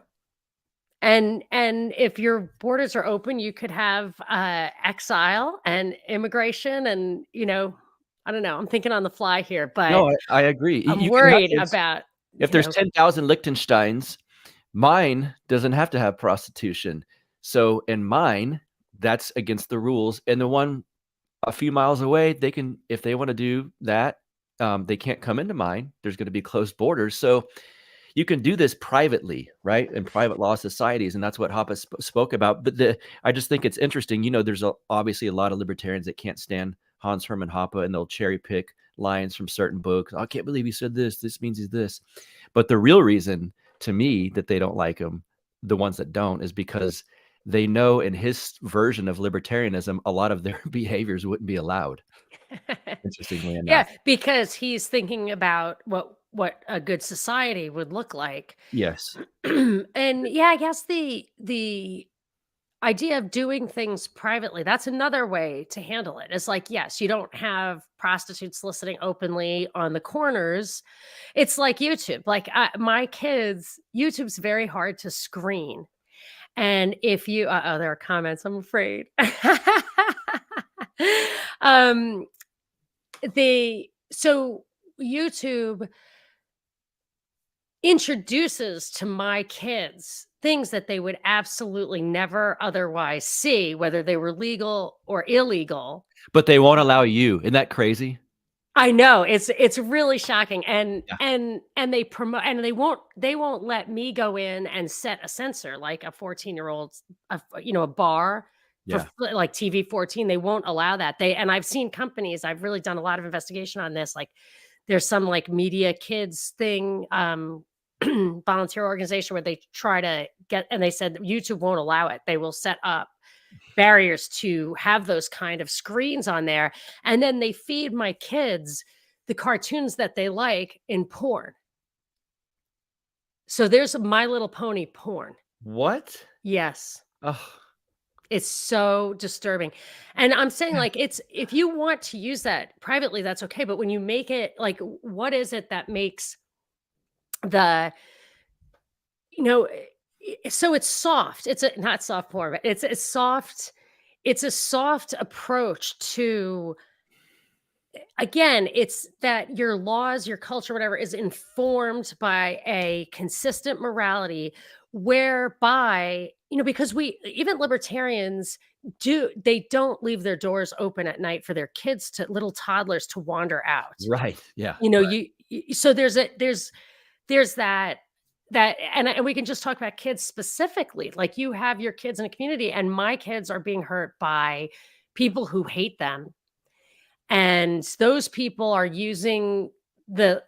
Speaker 1: And if your borders are open, you could have exile and immigration, and I don't know. I'm thinking on the fly here, but
Speaker 2: No, I agree.
Speaker 1: I'm
Speaker 2: You can have
Speaker 1: worried
Speaker 2: this
Speaker 1: about,
Speaker 2: if
Speaker 1: you
Speaker 2: there's
Speaker 1: know,
Speaker 2: 10,000 Liechtensteins, mine doesn't have to have prostitution. So in mine, that's against the rules, and the one a few miles away, they can if they wanna do that, they can't come into mine. There's gonna be closed borders. So you can do this privately, right? In private law societies, and that's what Hoppe spoke about. But I just think it's interesting. There's obviously a lot of libertarians that can't stand Hans Hermann Hoppe, and they'll cherry pick lines from certain books. "Oh, I can't believe he said this. This means he's this." But the real reason to me that they don't like him, the ones that don't, is because they know in his version of libertarianism, a lot of their behaviors wouldn't be allowed, interestingly
Speaker 1: Yeah,
Speaker 2: enough.
Speaker 1: because he's thinking about what a good society would look like.
Speaker 2: Yes.
Speaker 1: And yeah, I guess the idea of doing things privately, that's another way to handle it. It's like, yes, you don't have prostitutes soliciting openly on the corners. It's like YouTube. Like my kids, YouTube's very hard to screen. And if you oh, there are comments, I'm afraid. um so YouTube introduces to my kids things that they would absolutely never otherwise see, whether they were legal or illegal.
Speaker 2: But they won't allow you. Isn't that crazy?
Speaker 1: I know, it's really shocking, and
Speaker 2: Yeah.
Speaker 1: they promote, and they won't let me go in and set a censor like a 14-year-old, a bar for
Speaker 2: Yeah.
Speaker 1: like TV 14. They won't allow that. And I've seen companies. I've really done a lot of investigation on this. Like there's some like media kids thing, volunteer organization where they try to get, and they said YouTube won't allow it. They will set up barriers to have those kind of screens on there. And then they feed my kids the cartoons that they like in porn. So there's My Little Pony porn.
Speaker 2: What?
Speaker 1: Yes.
Speaker 2: Oh,
Speaker 1: It's so disturbing. And I'm saying, like, it's if you want to use that privately, that's okay. But when you make it like, what is it that makes the, you know, so it's soft. It's a not soft porn, but it's a soft approach to, again, it's that your laws, your culture, whatever, is informed by a consistent morality whereby, because we, even libertarians, they don't leave their doors open at night for their kids, to little toddlers, to wander out.
Speaker 2: right. Yeah.
Speaker 1: You know, so there's that, and we can just talk about kids specifically. Like you have your kids in a community, and my kids are being hurt by people who hate them, and those people are using the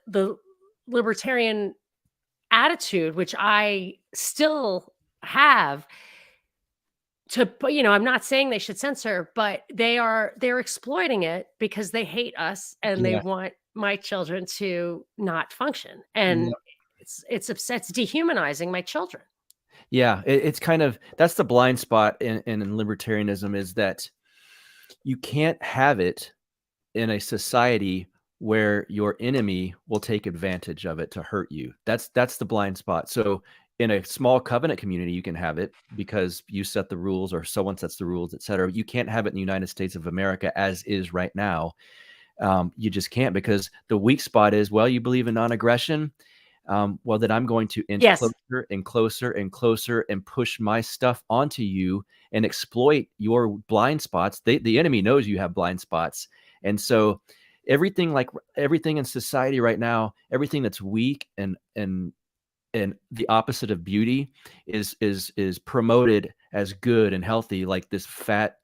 Speaker 1: libertarian attitude, which I still have, I'm not saying they should censor, but they're exploiting it because they hate us and they
Speaker 2: Yeah.
Speaker 1: want my children to not function.
Speaker 2: Yeah.
Speaker 1: And it's dehumanizing my children.
Speaker 2: Yeah. It's kind of, that's the blind spot in libertarianism, is that you can't have it in a society where your enemy will take advantage of it to hurt you. That's the blind spot. So in a small covenant community, you can have it because you set the rules or someone sets the rules, et cetera. You can't have it in the United States of America as is right now. You just can't, because the weak spot is, well, you believe in non-aggression. Well, then I'm going to inch
Speaker 1: Yes.
Speaker 2: closer and closer and closer and push my stuff onto you and exploit your blind spots. The enemy knows you have blind spots. And so everything in society right now, everything that's weak and the opposite of beauty is promoted as good and healthy, like this fat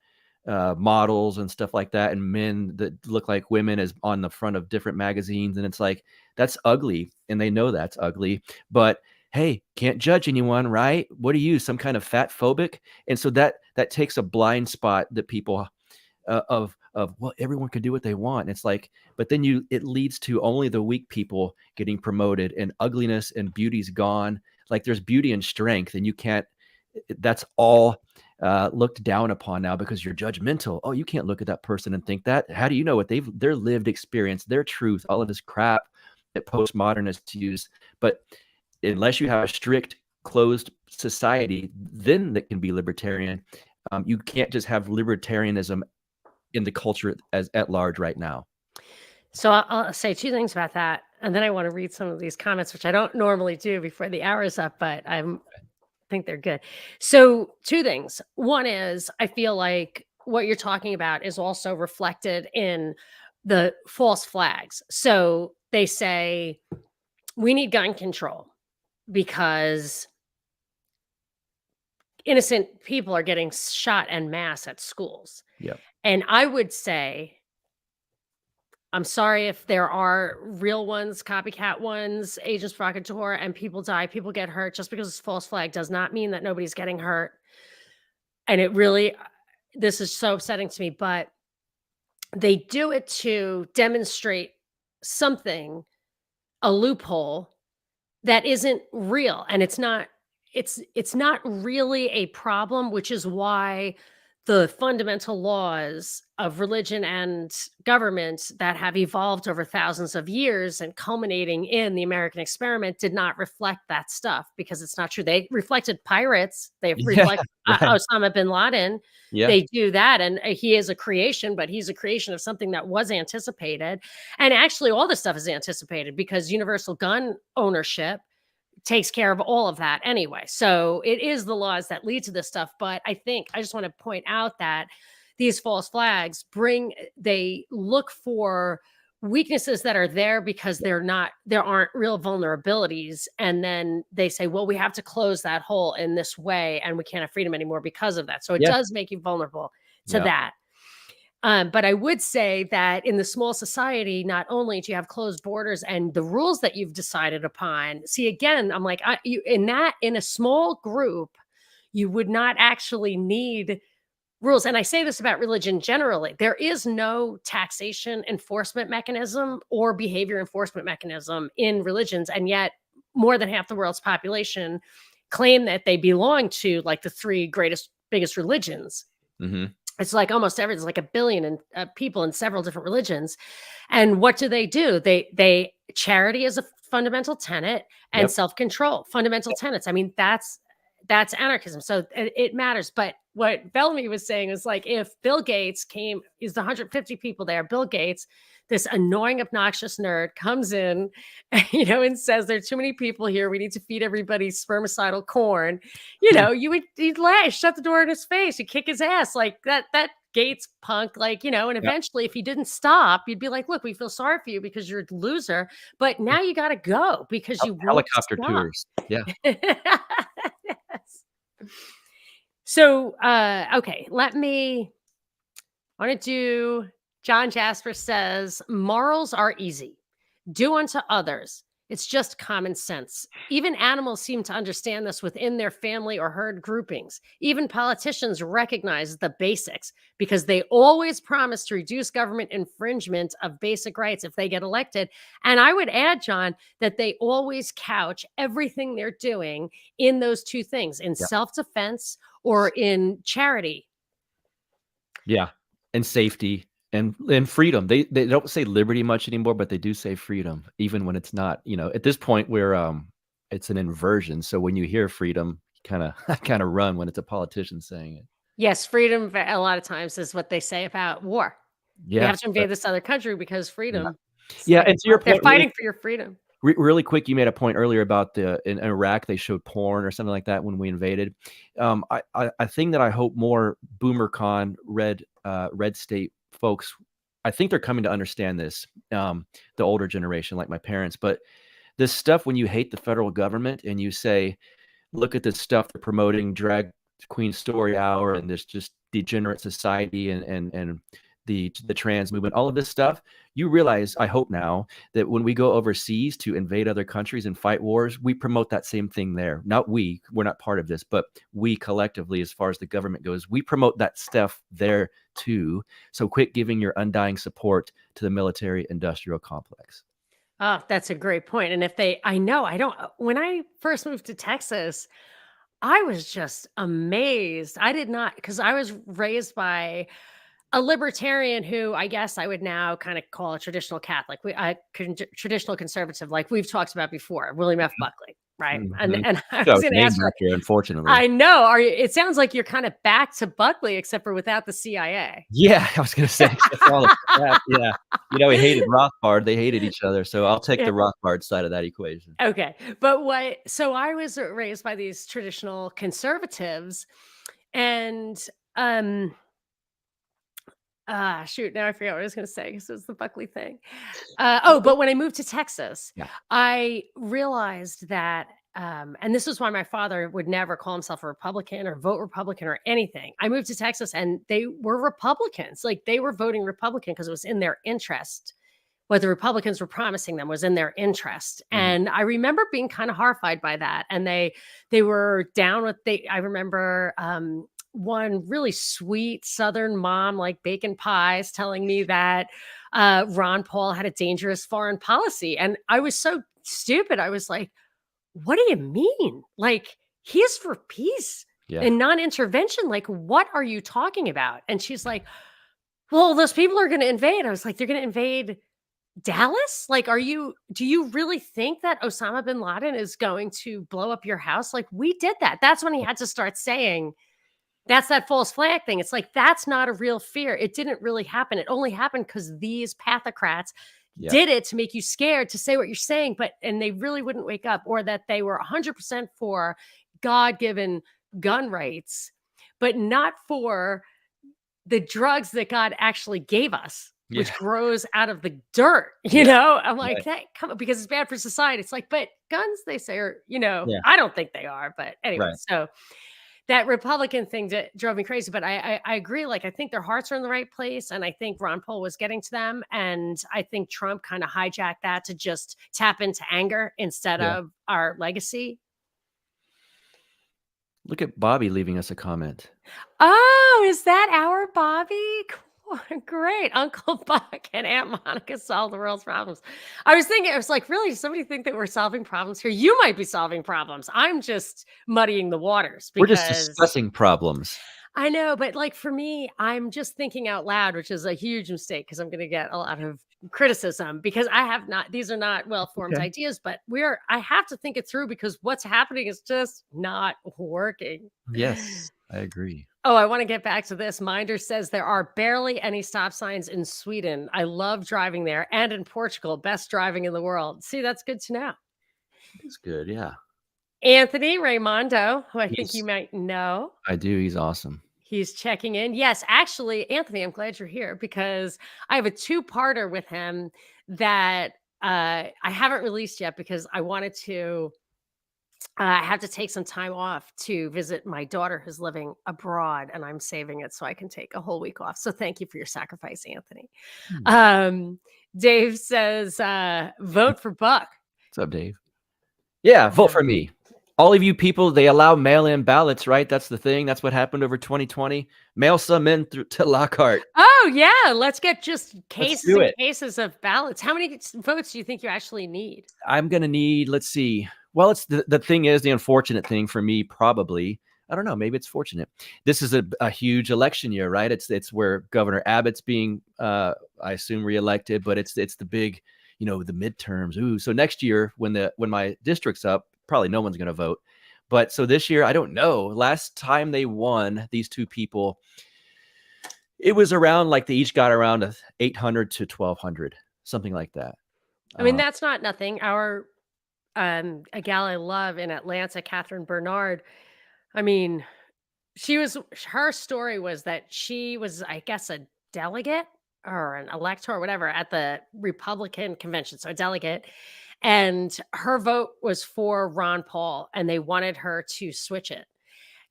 Speaker 2: models and stuff like that, and men that look like women as on the front of different magazines. And it's like, that's ugly. And they know that's ugly, but hey, can't judge anyone, right? What are you, some kind of fat phobic? And so that takes a blind spot that people of well, everyone can do what they want. And it's like, but then it leads to only the weak people getting promoted, and ugliness and beauty's gone. Like there's beauty and strength, and you can't, that's all looked down upon now because you're judgmental. Oh, you can't look at that person and think that. How do you know what their lived experience, their truth, all of this crap that postmodernists use? But unless you have a strict, closed society, then that can be libertarian. You can't just have libertarianism in the culture as at large right now.
Speaker 1: So I'll say two things about that, and then I want to read some of these comments, which I don't normally do before the hour is up, but think they're good. So two things. One is, I feel like what you're talking about is also reflected in the false flags. So they say we need gun control. because innocent people are getting shot en masse at schools.
Speaker 2: Yep.
Speaker 1: And I would say, I'm sorry if there are real ones, copycat ones, agents provocateur, and people die, people get hurt. Just because it's false flag does not mean that nobody's getting hurt. And it really, this is so upsetting to me, but they do it to demonstrate something, a loophole that isn't real, and it's not really a problem, which is why the fundamental laws of religion and government that have evolved over thousands of years and culminating in the American experiment did not reflect that stuff, because it's not true. They reflected pirates, they
Speaker 2: Yeah,
Speaker 1: reflect
Speaker 2: right.
Speaker 1: Osama bin Laden.
Speaker 2: Yeah.
Speaker 1: They do that, and he is a creation, but he's a creation of something that was anticipated. And actually, all this stuff is anticipated because universal gun ownership takes care of all of that anyway. So it is the laws that lead to this stuff. But I think I just want to point out that these false flags they look for weaknesses that are there because there aren't real vulnerabilities. And then they say, well, we have to close that hole in this way and we can't have freedom anymore because of that. So it
Speaker 2: Yeah.
Speaker 1: does make you vulnerable to
Speaker 2: Yeah.
Speaker 1: that. But I would say that in the small society, not only do you have closed borders and the rules that you've decided upon. See, again, I'm like, in a small group, you would not actually need rules. And I say this about religion generally. There is no taxation enforcement mechanism or behavior enforcement mechanism in religions. And yet more than half the world's population claim that they belong to like the three biggest religions.
Speaker 2: Mhm.
Speaker 1: It's like almost every there's like 1 billion people in several different religions. And what do? They charity is a fundamental tenet, and
Speaker 2: Yep.
Speaker 1: self-control, fundamental
Speaker 2: Yep.
Speaker 1: tenets. I mean, that's anarchism. So it matters. But what Bellamy was saying is like, if Bill Gates is the 150 people there, Bill Gates, this annoying, obnoxious nerd, comes in, and says there are too many people here. We need to feed everybody spermicidal corn. You'd laugh, shut the door in his face, you kick his ass like that Gates punk, and
Speaker 2: Yep.
Speaker 1: eventually if he didn't stop, you'd be like, look, we feel sorry for you because you're a loser, but now you got to go because you won't
Speaker 2: Helicopter
Speaker 1: stop.
Speaker 2: tours. Yeah.
Speaker 1: Yes. So, okay, I want to do, John Jasper says, morals are easy. Do unto others. It's just common sense. Even animals seem to understand this within their family or herd groupings. Even politicians recognize the basics because they always promise to reduce government infringement of basic rights if they get elected. And I would add, John, that they always couch everything they're doing in those two things, in
Speaker 2: Yep.
Speaker 1: self-defense or in charity.
Speaker 2: Yeah. And safety and freedom. They don't say liberty much anymore, but they do say freedom, even when it's not, at this point where it's an inversion. So when you hear freedom, kinda kinda run when it's a politician saying it.
Speaker 1: Yes, freedom a lot of times is what they say about war. We
Speaker 2: Yeah.
Speaker 1: have to invade this other country because
Speaker 2: Yeah.
Speaker 1: freedom. It's
Speaker 2: Yeah,
Speaker 1: like
Speaker 2: and to your
Speaker 1: they're
Speaker 2: point, really
Speaker 1: fighting for your freedom.
Speaker 2: really quick, you made a point earlier about in Iraq, they showed porn or something like that when we invaded. A thing that I hope more BoomerCon red state folks, I think they're coming to understand this, the older generation like my parents, but this stuff when you hate the federal government and you say, look at this stuff they're promoting, drag queen story hour and this just degenerate society and the trans movement, all of this stuff, you realize, I hope now, that when we go overseas to invade other countries and fight wars, we promote that same thing there. Not we're not part of this, but we collectively, as far as the government goes, we promote that stuff there too. So quit giving your undying support to the military industrial complex.
Speaker 1: Oh, that's a great point. And I don't, when I first moved to Texas, I was just amazed. I did not, because I was raised by a libertarian who I guess I would now kind of call a traditional Catholic. Traditional conservative, like we've talked about before, William F. Buckley, right? And
Speaker 2: Mhm.
Speaker 1: and I
Speaker 2: So
Speaker 1: was
Speaker 2: it's
Speaker 1: going to
Speaker 2: named
Speaker 1: ask her.
Speaker 2: after, unfortunately.
Speaker 1: I know. It sounds like you're kind of back to Buckley, except for without the CIA.
Speaker 2: Yeah, I was gonna say, except for all the crap, yeah. He hated Rothbard, they hated each other, so I'll take the
Speaker 1: Yeah.
Speaker 2: Rothbard side of that equation.
Speaker 1: Okay. So I was raised by these traditional conservatives, and um shoot, now I forgot what I was going to say because it was the Buckley thing. But when I moved to Texas,
Speaker 2: Yeah.
Speaker 1: I realized that and this is why my father would never call himself a Republican or vote Republican or anything. I moved to Texas and they were Republicans. Like they were voting Republican because it was in their interest. What the Republicans were promising them was in their interest.
Speaker 2: Mhm.
Speaker 1: And I remember being kind of horrified by that. And they were down with I remember one really sweet Southern mom like bacon pies telling me that Ron Paul had a dangerous foreign policy. And I was so stupid. I was like, what do you mean? Like, he is for peace
Speaker 2: Yeah.
Speaker 1: and non-intervention. Like, what are you talking about? And she's like, well, those people are going to invade. I was like, they're going to invade Dallas? Like, do you really think that Osama bin Laden is going to blow up your house? Like, we did that. That's when he had to start saying, that's that false flag thing. It's like, that's not a real fear. It didn't really happen. It only happened because these pathocrats
Speaker 2: Yeah.
Speaker 1: did it to make you scared to say what you're saying, and they really wouldn't wake up, or that they were 100% for God-given gun rights, but not for the drugs that God actually gave us,
Speaker 2: Yeah.
Speaker 1: which grows out of the dirt,
Speaker 2: Yeah.
Speaker 1: I'm like,
Speaker 2: Right.
Speaker 1: that come on, because it's bad for society. It's like, but guns, they say are,
Speaker 2: Yeah.
Speaker 1: I don't think they are, but anyway,
Speaker 2: Right.
Speaker 1: so that Republican thing that drove me crazy. But I agree. Like, I think their hearts are in the right place. And I think Ron Paul was getting to them. And I think Trump kind of hijacked that to just tap into anger instead
Speaker 2: Yeah.
Speaker 1: of our legacy.
Speaker 2: Look at Bobby leaving us a comment.
Speaker 1: Oh, is that our Bobby? Cool. Great. Uncle Buck and Aunt Monica solve the world's problems. I was thinking, I was like, really, does somebody think that we're solving problems here? You might be solving problems. I'm just muddying the waters
Speaker 2: We're just
Speaker 1: because
Speaker 2: discussing problems.
Speaker 1: I know, but like for me, I'm just thinking out loud, which is a huge mistake because I'm going to get a lot of criticism because I have not, these are not well formed
Speaker 2: Okay.
Speaker 1: ideas, but I have to think it through because what's happening is just not working.
Speaker 2: Yes, I agree.
Speaker 1: Oh, I want to get back to this. Minder says there are barely any stop signs in Sweden. I love driving there, and in Portugal, best driving in the world. See, that's good to know.
Speaker 2: That's good. Yeah.
Speaker 1: Anthony Raimondo, who I think you
Speaker 2: He's
Speaker 1: might know,
Speaker 2: I do. He's awesome.
Speaker 1: he's checking in. Yes, actually, Anthony, I'm glad you're here because I have a two-parter with him that I haven't released yet because I wanted to. I have to take some time off to visit my daughter who's living abroad, and I'm saving it so I can take a whole week off. So thank you for your sacrifice, Anthony.
Speaker 2: Hmm.
Speaker 1: Um, Dave says, vote for Buck.
Speaker 2: What's up, Dave? Yeah, vote
Speaker 1: Uh,
Speaker 2: for me. All of you people, they allow mail-in ballots, right? That's the thing. That's what happened over 2020. Mail some in through to Lockhart.
Speaker 1: Oh, yeah. Let's get just
Speaker 2: Let's
Speaker 1: cases
Speaker 2: do
Speaker 1: and
Speaker 2: it.
Speaker 1: cases of ballots. How many votes do you think you actually need?
Speaker 2: I'm gonna need, let's see. Well, it's the thing is the unfortunate thing for me, probably. I don't know, maybe it's fortunate. This is a huge election year, right? It's where Governor Abbott's being I assume reelected, but it's the big, the midterms. Ooh, so next year when my district's up, probably no one's gonna vote. But so this year, I don't know. Last time they won, these two people, it was around like they each got around 800 to 1200, something like that.
Speaker 1: I mean,
Speaker 2: Uh,
Speaker 1: that's not nothing. Our a gal I love in Atlanta, Catherine Bernard. I mean, her story was that she was, I guess, a delegate or an elector or whatever at the Republican convention, so a delegate, and her vote was for Ron Paul, and they wanted her to switch it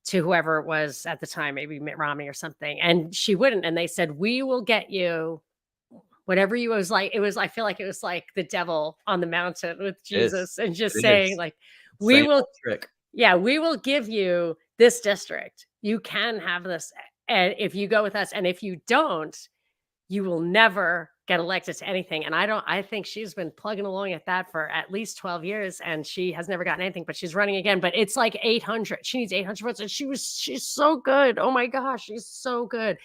Speaker 1: to whoever it was at the time, maybe Mitt Romney or something, and she wouldn't, and they said, "We will get you whatever you," I feel like it was like the devil on the mountain with
Speaker 2: it is.
Speaker 1: Jesus and just
Speaker 2: It
Speaker 1: saying
Speaker 2: is.
Speaker 1: like, "We
Speaker 2: Same
Speaker 1: will
Speaker 2: old trick.
Speaker 1: yeah, we will give you this district. You can have this, and if you go with us, and if you don't, you will never get elected to anything." And I think she's been plugging along at that for at least 12 years and she has never gotten anything, but she's running again. But it's like 800. She needs 800 votes and she's so good. Oh my gosh, she's so good.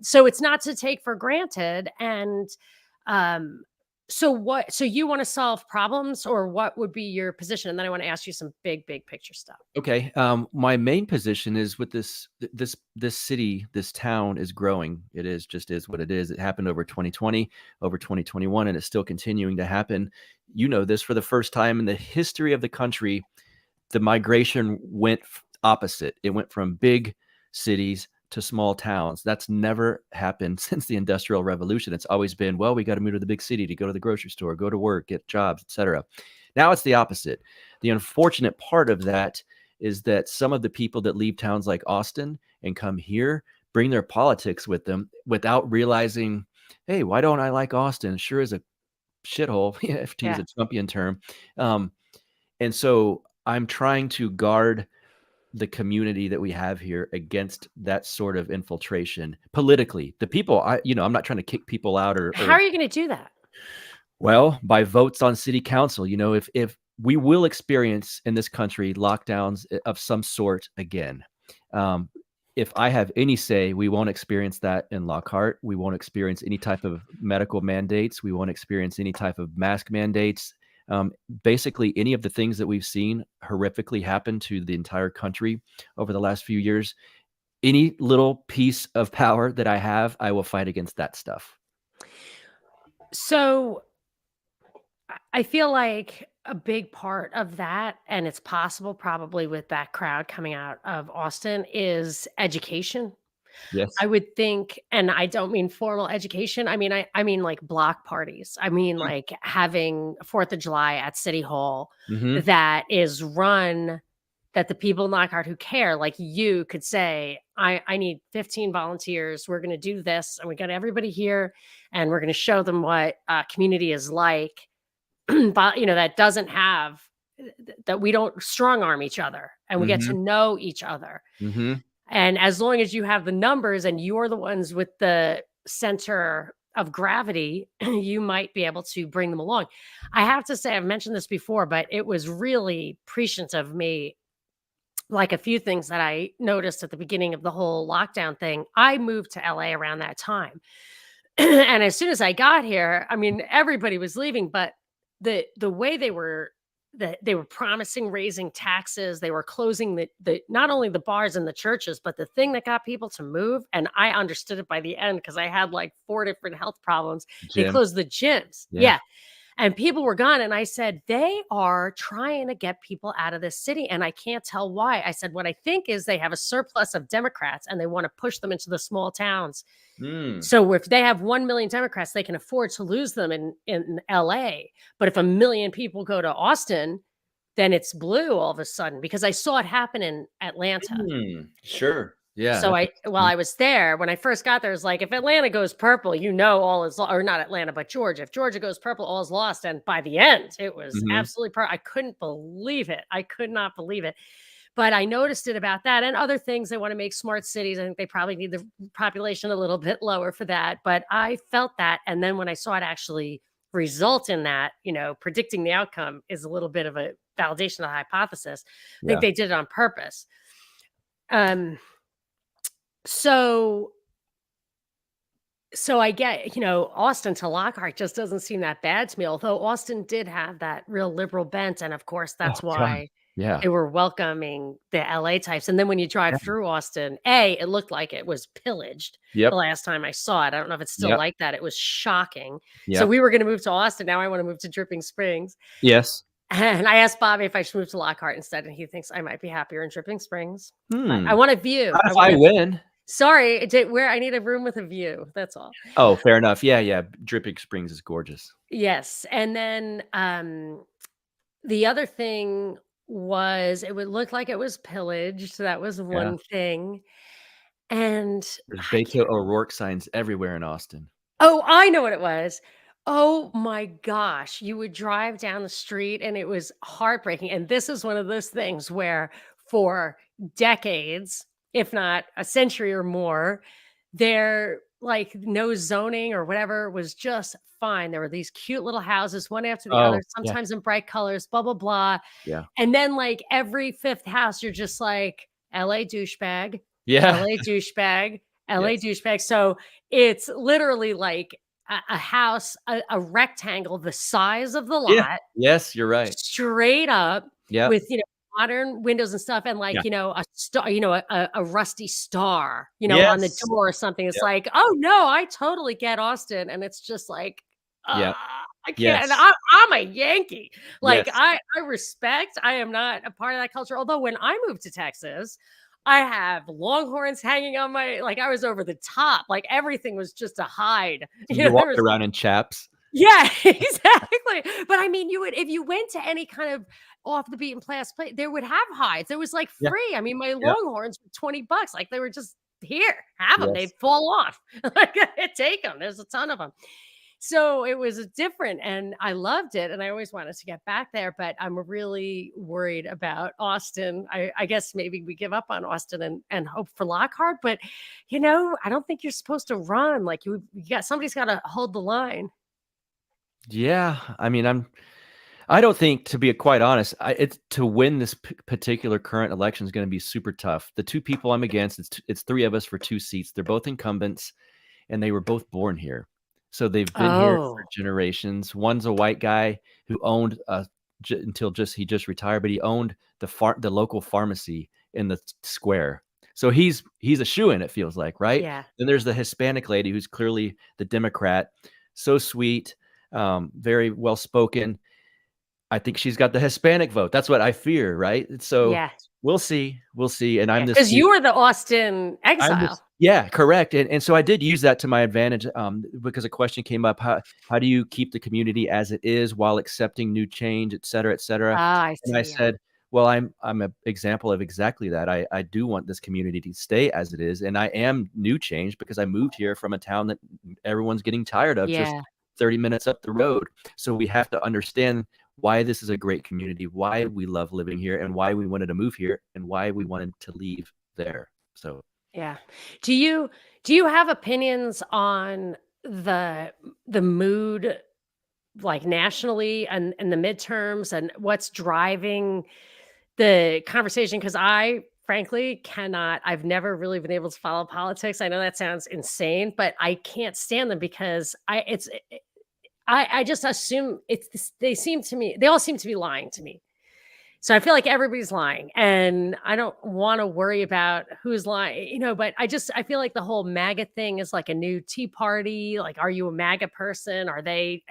Speaker 1: So it's not to take for granted. And um so you want to solve problems, or what would be your position? And then I want to ask you some big picture stuff.
Speaker 2: Okay. My main position is with this city, this town is growing. It is what it is. It happened over 2020, over 2021, and it's still continuing to happen. You know this, for the first time in the history of the country, the migration went opposite. It went from big cities to small towns. That's never happened since the Industrial Revolution. It's always been, well, we got to move to the big city to go to the grocery store, go to work, get jobs, etc. Now it's the opposite. The unfortunate part of that is that some of the people that leave towns like Austin and come here bring their politics with them without realizing, hey, why don't I like Austin? Sure is a shithole, if to use
Speaker 1: Yeah.
Speaker 2: a Trumpian term. Um, and so I'm trying to guard the community that we have here against that sort of infiltration politically. The people, I'm not trying to kick people out
Speaker 1: How are you going to do that?
Speaker 2: well, by votes on city council. If we will experience in this country lockdowns of some sort again. Um, if I have any say, we won't experience that in Lockhart. We won't experience any type of medical mandates. We won't experience any type of mask mandates. Basically, any of the things that we've seen horrifically happen to the entire country over the last few years, any little piece of power that I have, I will fight against that stuff.
Speaker 1: So I feel like a big part of that, and it's possible probably with that crowd coming out of Austin, is education. I
Speaker 2: Yes.
Speaker 1: would think, and I don't mean formal education. I mean like block parties. I mean like having 4th of July at City Hall
Speaker 2: Mm-hmm.
Speaker 1: that is run, that the people in Lockhart who care, like you could say, I need 15 volunteers. We're going to do this, and we got everybody here, and we're going to show them what community is like. But that doesn't have that, we don't strong arm each other, and we get to
Speaker 2: Mm-hmm.
Speaker 1: know each other.
Speaker 2: Mm-hmm.
Speaker 1: And as long as you have the numbers and you're the ones with the center of gravity, you might be able to bring them along. I have to say, I've mentioned this before, but it was really prescient of me. Like a few things that I noticed at the beginning of the whole lockdown thing. I moved to LA around that time. And as soon as I got here, I mean, everybody was leaving, but the way they were promising raising taxes, they were closing the not only the bars and the churches, but the thing that got people to move, and I understood it by the end because I had like 4 different health problems. They
Speaker 2: Jim.
Speaker 1: closed the gyms.
Speaker 2: Yeah.
Speaker 1: Yeah. And people were gone. And I said, they are trying to get people out of this city. And I can't tell why. I said, what I think is they have a surplus of Democrats and they want to push them into the small towns.
Speaker 2: Mm.
Speaker 1: So if they have 1 million Democrats, they can afford to lose them in LA. But if 1 million people go to Austin, then it's blue all of a sudden, because I saw it happen in Atlanta.
Speaker 2: Sure. Yeah.
Speaker 1: So
Speaker 2: That
Speaker 1: while
Speaker 2: makes sense.
Speaker 1: I was there, when I first got there, it's like, if Atlanta goes purple, all is or not Atlanta, but Georgia. If Georgia goes purple, all is lost. And by the end, it was
Speaker 2: Mhm.
Speaker 1: absolutely I couldn't believe it. I could not believe it. But I noticed it about that and other things. They want to make smart cities. I think they probably need the population a little bit lower for that. But I felt that. And then when I saw it actually result in that, predicting the outcome is a little bit of a validation of the hypothesis. I think
Speaker 2: Yeah.
Speaker 1: they did it on purpose. Um, so I get, Austin to Lockhart just doesn't seem that bad to me, although Austin did have that real liberal bent. And of course,
Speaker 2: Oh
Speaker 1: that's
Speaker 2: god.
Speaker 1: why
Speaker 2: Yeah.
Speaker 1: they were welcoming the LA types. And then when you drive
Speaker 2: Yeah.
Speaker 1: through Austin, it looked like it was pillaged the
Speaker 2: Yep.
Speaker 1: last time I saw it. I don't know if it's still
Speaker 2: Yep.
Speaker 1: like that. It was shocking. So
Speaker 2: Yep.
Speaker 1: we were going to move to Austin. Now I want to move to Dripping Springs.
Speaker 2: Yes.
Speaker 1: And I asked Bobby if I should move to Lockhart instead. And he thinks I might be happier in Dripping Springs. But I
Speaker 2: Hmm.
Speaker 1: want a view.
Speaker 2: Not if I win.
Speaker 1: Sorry, where I need a room with a view. That's all.
Speaker 2: Oh, fair enough. Yeah, yeah. Dripping Springs is gorgeous.
Speaker 1: Yes. And then the other thing was it would look like it was pillaged. So that was
Speaker 2: Yeah.
Speaker 1: one thing. And
Speaker 2: There's
Speaker 1: I
Speaker 2: Beto
Speaker 1: can't
Speaker 2: O'Rourke signs everywhere in Austin.
Speaker 1: Oh, I know what it was. Oh my gosh. You would drive down the street and it was heartbreaking. And this is one of those things where for decades, if not a century or more, there like no zoning or whatever was just fine. There were these cute little houses, one after the other,
Speaker 2: Oh, yeah.
Speaker 1: sometimes in bright colors, blah, blah, blah.
Speaker 2: Yeah.
Speaker 1: And then like every fifth house, you're just like LA douchebag,
Speaker 2: Yeah.
Speaker 1: LA douchebag, LA
Speaker 2: Yes.
Speaker 1: douchebag. So it's literally like a house, a rectangle the size of the
Speaker 2: Yeah.
Speaker 1: lot,
Speaker 2: Yes, you're right.
Speaker 1: straight up
Speaker 2: Yep.
Speaker 1: with, modern windows and stuff, and
Speaker 2: Yeah.
Speaker 1: like, a star, a rusty star, on the
Speaker 2: Yes.
Speaker 1: door or something. It's
Speaker 2: Yep.
Speaker 1: like, oh no, I totally get Austin. And it's just like,
Speaker 2: Yep.
Speaker 1: I can't. And
Speaker 2: Yes.
Speaker 1: I'm a Yankee. Like
Speaker 2: Yes.
Speaker 1: I respect, I am not a part of that culture. Although when I moved to Texas, I have Longhorns hanging on my, like I was over the top. Like everything was just a hide.
Speaker 2: So you're
Speaker 1: There
Speaker 2: walking
Speaker 1: was
Speaker 2: around in chaps.
Speaker 1: Yeah, exactly. But I mean, you would if you went to any kind of off the beaten path place, they would have hides. It was like
Speaker 2: Yeah,
Speaker 1: free. I mean, my
Speaker 2: yeah,
Speaker 1: Longhorns were $20. Like they were just here, have them. They'd
Speaker 2: yes.
Speaker 1: fall off. Like take them. There's a ton of them. So it was different and I loved it. And I always wanted to get back there, but I'm really worried about Austin. I guess maybe we give up on Austin and hope for Lockhart, but I don't think you're supposed to run. Like you got somebody's got to hold the line.
Speaker 2: Yeah, I mean, I don't think, to be quite honest, it's to win this particular current election is going to be super tough. The two people I'm against, it's three of us for two seats. They're both incumbents, and they were both born here, so they've been here for
Speaker 1: Oh,
Speaker 2: generations. One's a white guy who owned until he just retired, but he owned the local pharmacy in the square. So he's a shoo-in, it feels like, right?
Speaker 1: yeah.
Speaker 2: Then there's the Hispanic lady who's clearly the Democrat, so sweet, very well spoken. I think she's got the Hispanic vote. That's what I fear, right? So
Speaker 1: Yeah.
Speaker 2: we'll see. And
Speaker 1: Yeah. Because you were the Austin
Speaker 2: I'm this
Speaker 1: exile.
Speaker 2: yeah, correct. And so I did use that to my advantage, because a question came up, how do you keep the community as it is while accepting new change, et cetera, et cetera?
Speaker 1: Ah, I
Speaker 2: And I
Speaker 1: see. Yeah.
Speaker 2: said, well, I'm an example of exactly that. I do want this community to stay as it is, and I am new change because I moved here from a town that everyone's getting tired of just
Speaker 1: Yeah.
Speaker 2: 30 minutes up the road. So we have to understand why this is a great community, why we love living here, and why we wanted to move here, and why we wanted to leave there. So
Speaker 1: Yeah. Do you have opinions on the mood like nationally and the midterms and what's driving the conversation? Because I frankly cannot, I've never really been able to follow politics. I know that sounds insane, but I can't stand them because I just assume they all seem to be lying to me. So I feel like everybody's lying and I don't want to worry about who's lying, but I feel like the whole MAGA thing is like a new tea party. Like, are you a MAGA person?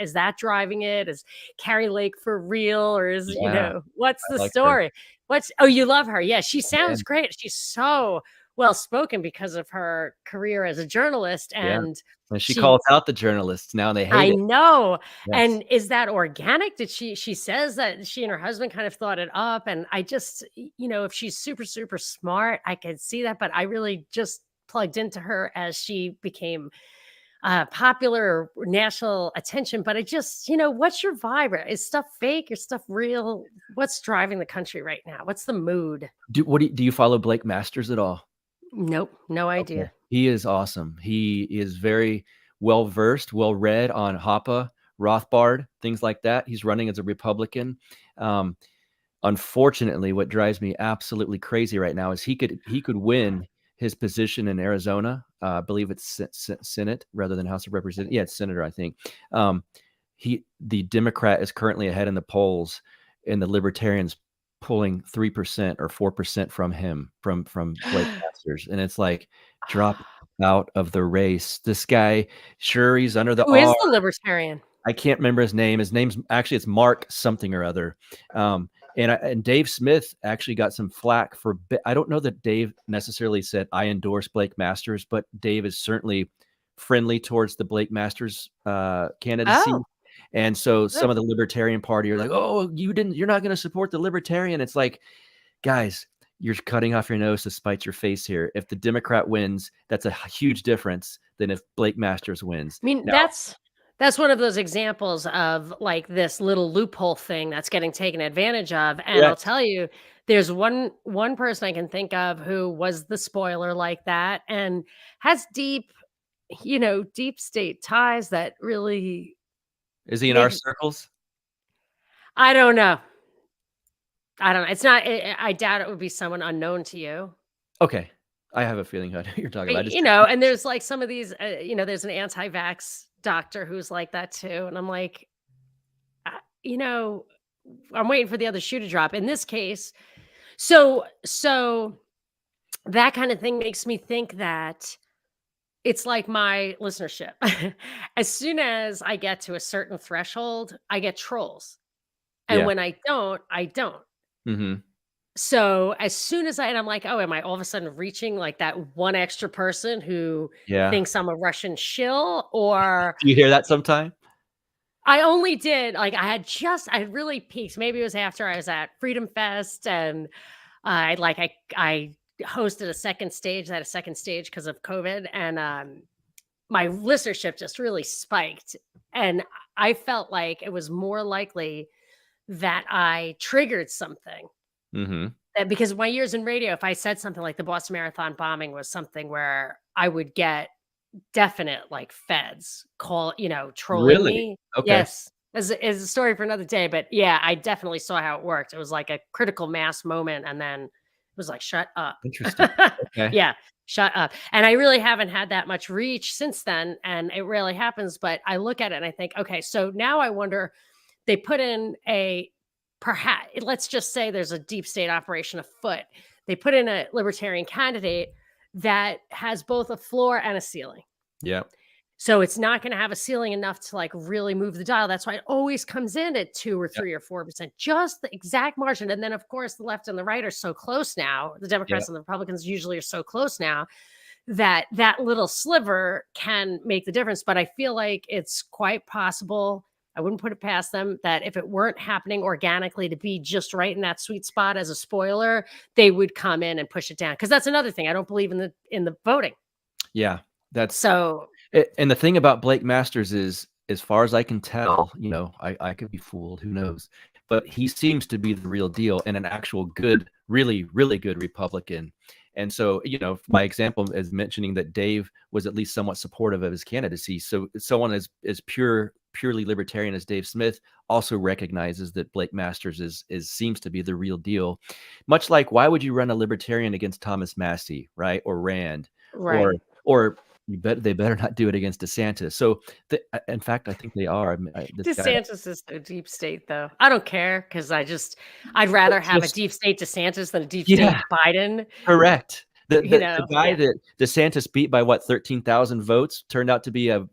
Speaker 1: Is that driving it? Is Carrie Lake for real? Or
Speaker 2: yeah,
Speaker 1: what's the
Speaker 2: I like her.
Speaker 1: story? Oh, you love her. Yeah. She sounds
Speaker 2: And
Speaker 1: great. She's so well spoken because of her career as a journalist.
Speaker 2: yeah,
Speaker 1: And
Speaker 2: and she
Speaker 1: she
Speaker 2: calls out the journalists now and they hate
Speaker 1: I
Speaker 2: it.
Speaker 1: know,
Speaker 2: Yes.
Speaker 1: and is that organic? Did she says that she and her husband kind of thought it up, and I just if she's super, super smart, I could see that, but I really just plugged into her as she became, popular or national attention, but I just what's your vibe? Is stuff fake? Is stuff real? What's driving the country right now? What's the mood?
Speaker 2: Do you follow Blake Masters at all?
Speaker 1: Nope, no
Speaker 2: Okay.
Speaker 1: idea.
Speaker 2: He is awesome. He is very well versed, well read on Hoppe, Rothbard, things like that. He's running as a Republican. Um, Unfortunately, what drives me absolutely crazy right now is he could win his position in Arizona. I believe it's Senate rather than House of Representatives. Yeah, it's Senator, I think. Um, the Democrat is currently ahead in the polls, and the Libertarians pulling 3% or 4% from him from Blake Masters, and it's like drop out of the race. This guy, sure, he's under the
Speaker 1: Who
Speaker 2: R.
Speaker 1: is the libertarian?
Speaker 2: I can't remember his name. His name's actually it's Mark something or other. Um, and Dave Smith actually got some flack for. I don't know that Dave necessarily said I endorse Blake Masters, but Dave is certainly friendly towards the Blake Masters candidacy.
Speaker 1: Oh,
Speaker 2: And so some
Speaker 1: good.
Speaker 2: of the Libertarian Party are like, "Oh, you're not going to support the Libertarian." It's like, guys, you're cutting off your nose to spite your face here. If the Democrat wins, that's a huge difference than if Blake Masters wins.
Speaker 1: I mean,
Speaker 2: Now,
Speaker 1: that's one of those examples of like this little loophole thing that's getting taken advantage of. And I'll
Speaker 2: correct.
Speaker 1: tell you, there's one person I can think of who was the spoiler like that and has deep state ties that really
Speaker 2: Is he in our
Speaker 1: make
Speaker 2: circles?
Speaker 1: I don't know. I don't know. It's not I doubt it would be someone unknown to you.
Speaker 2: Okay. I have a feeling I know who you're talking about. I just
Speaker 1: And there's like some of these there's an anti-vax doctor who's like that too. And I'm like, uh, you know, I'm waiting for the other shoe to drop. In this case, so that kind of thing makes me think that it's like my listenership. As soon as I get to a certain threshold, I get trolls. And
Speaker 2: yeah.
Speaker 1: when I don't, I don't.
Speaker 2: Mhm.
Speaker 1: So as soon as I'm like, oh, am I all of a sudden reaching like that one extra person who
Speaker 2: Yeah.
Speaker 1: thinks I'm a Russian shill or
Speaker 2: Do you hear that sometime?
Speaker 1: I only did like I had really peaked. Maybe it was after I was at Freedom Fest and I hosted a second stage. I had a second stage because of COVID, and my listenership just really spiked. And I felt like it was more likely that I triggered something.
Speaker 2: Mhm.
Speaker 1: Because of my years in radio, if I said something like the Boston Marathon bombing was something where I would get definite, like, feds trolling
Speaker 2: Really?
Speaker 1: me.
Speaker 2: Okay.
Speaker 1: Yes, is a story for another day, but yeah, I definitely saw how it worked. It was like a critical mass moment, and then it was like, "Shut up."
Speaker 2: Interesting. Okay.
Speaker 1: Yeah, "Shut up." And I really haven't had that much reach since then, and it rarely happens, but I look at it and I think, "Okay, so now I wonder." They put in a perhaps let's just say there's a deep state operation afoot. They put in a libertarian candidate that has both a floor and a ceiling.
Speaker 2: Yep.
Speaker 1: So it's not going to have a ceiling enough to like really move the dial. That's why it always comes in at 2 or
Speaker 2: Yep.
Speaker 1: 3 or 4%, just the exact margin. And then of course the left and the right are so close now. The
Speaker 2: Yep.
Speaker 1: Democrats and the Republicans usually are so close now that that little sliver can make the difference. But I feel like it's quite possible. I wouldn't put it past them that if it weren't happening organically to be just right in that sweet spot as a spoiler, they would come in and push it down. Because that's another thing. I don't believe in the voting.
Speaker 2: Yeah. That's
Speaker 1: So
Speaker 2: and the thing about Blake Masters is, as far as I can tell, I could be fooled, who knows? But he seems to be the real deal and an actual good, really, really good Republican. And so, my example is mentioning that Dave was at least somewhat supportive of his candidacy. So someone as purely libertarian as Dave Smith also recognizes that Blake Masters is seems to be the real deal. Much like, why would you run a libertarian against Thomas Massey, right? Or Rand, or
Speaker 1: right.
Speaker 2: or they better not do it against DeSantis. So, in fact, I think they are. I mean, this guy,
Speaker 1: DeSantis is a deep state, though. I don't care because I'd rather
Speaker 2: it's
Speaker 1: have a
Speaker 2: just
Speaker 1: deep state DeSantis than a deep
Speaker 2: yeah,
Speaker 1: state Biden.
Speaker 2: correct. The guy
Speaker 1: Yeah.
Speaker 2: that DeSantis beat by what 13,000 votes turned out to be a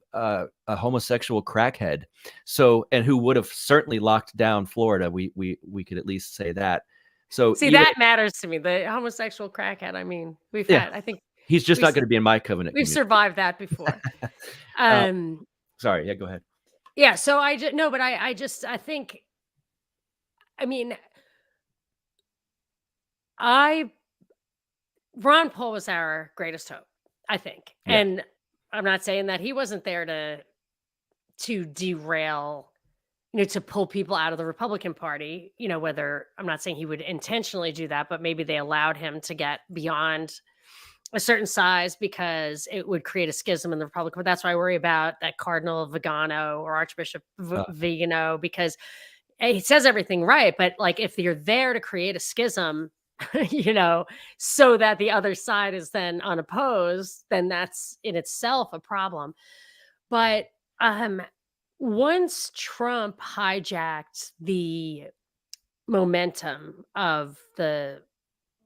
Speaker 2: homosexual crackhead. So, and who would have certainly locked down Florida. We could at least say that. So
Speaker 1: See,
Speaker 2: even
Speaker 1: that matters to me. The homosexual crackhead. I mean,
Speaker 2: yeah,
Speaker 1: I think
Speaker 2: he's just
Speaker 1: we
Speaker 2: not going to be in my covenant
Speaker 1: we've
Speaker 2: community.
Speaker 1: survived that before.
Speaker 2: uh,
Speaker 1: Um,
Speaker 2: Sorry, yeah, go ahead.
Speaker 1: yeah. So I just no, but I think I mean I Ron Paul was our greatest hope, I think.
Speaker 2: Yeah.
Speaker 1: And I'm not saying that he wasn't there to derail, to pull people out of the Republican Party, whether I'm not saying he would intentionally do that, but maybe they allowed him to get beyond a certain size because it would create a schism in the Republican. But that's why I worry about that Cardinal Vigano or Archbishop
Speaker 2: Uh,
Speaker 1: Vigano because he says everything right, but like if you're there to create a schism, you know, so that the other side is then unopposed, then that's in itself a problem. But um once Trump hijacked the momentum of the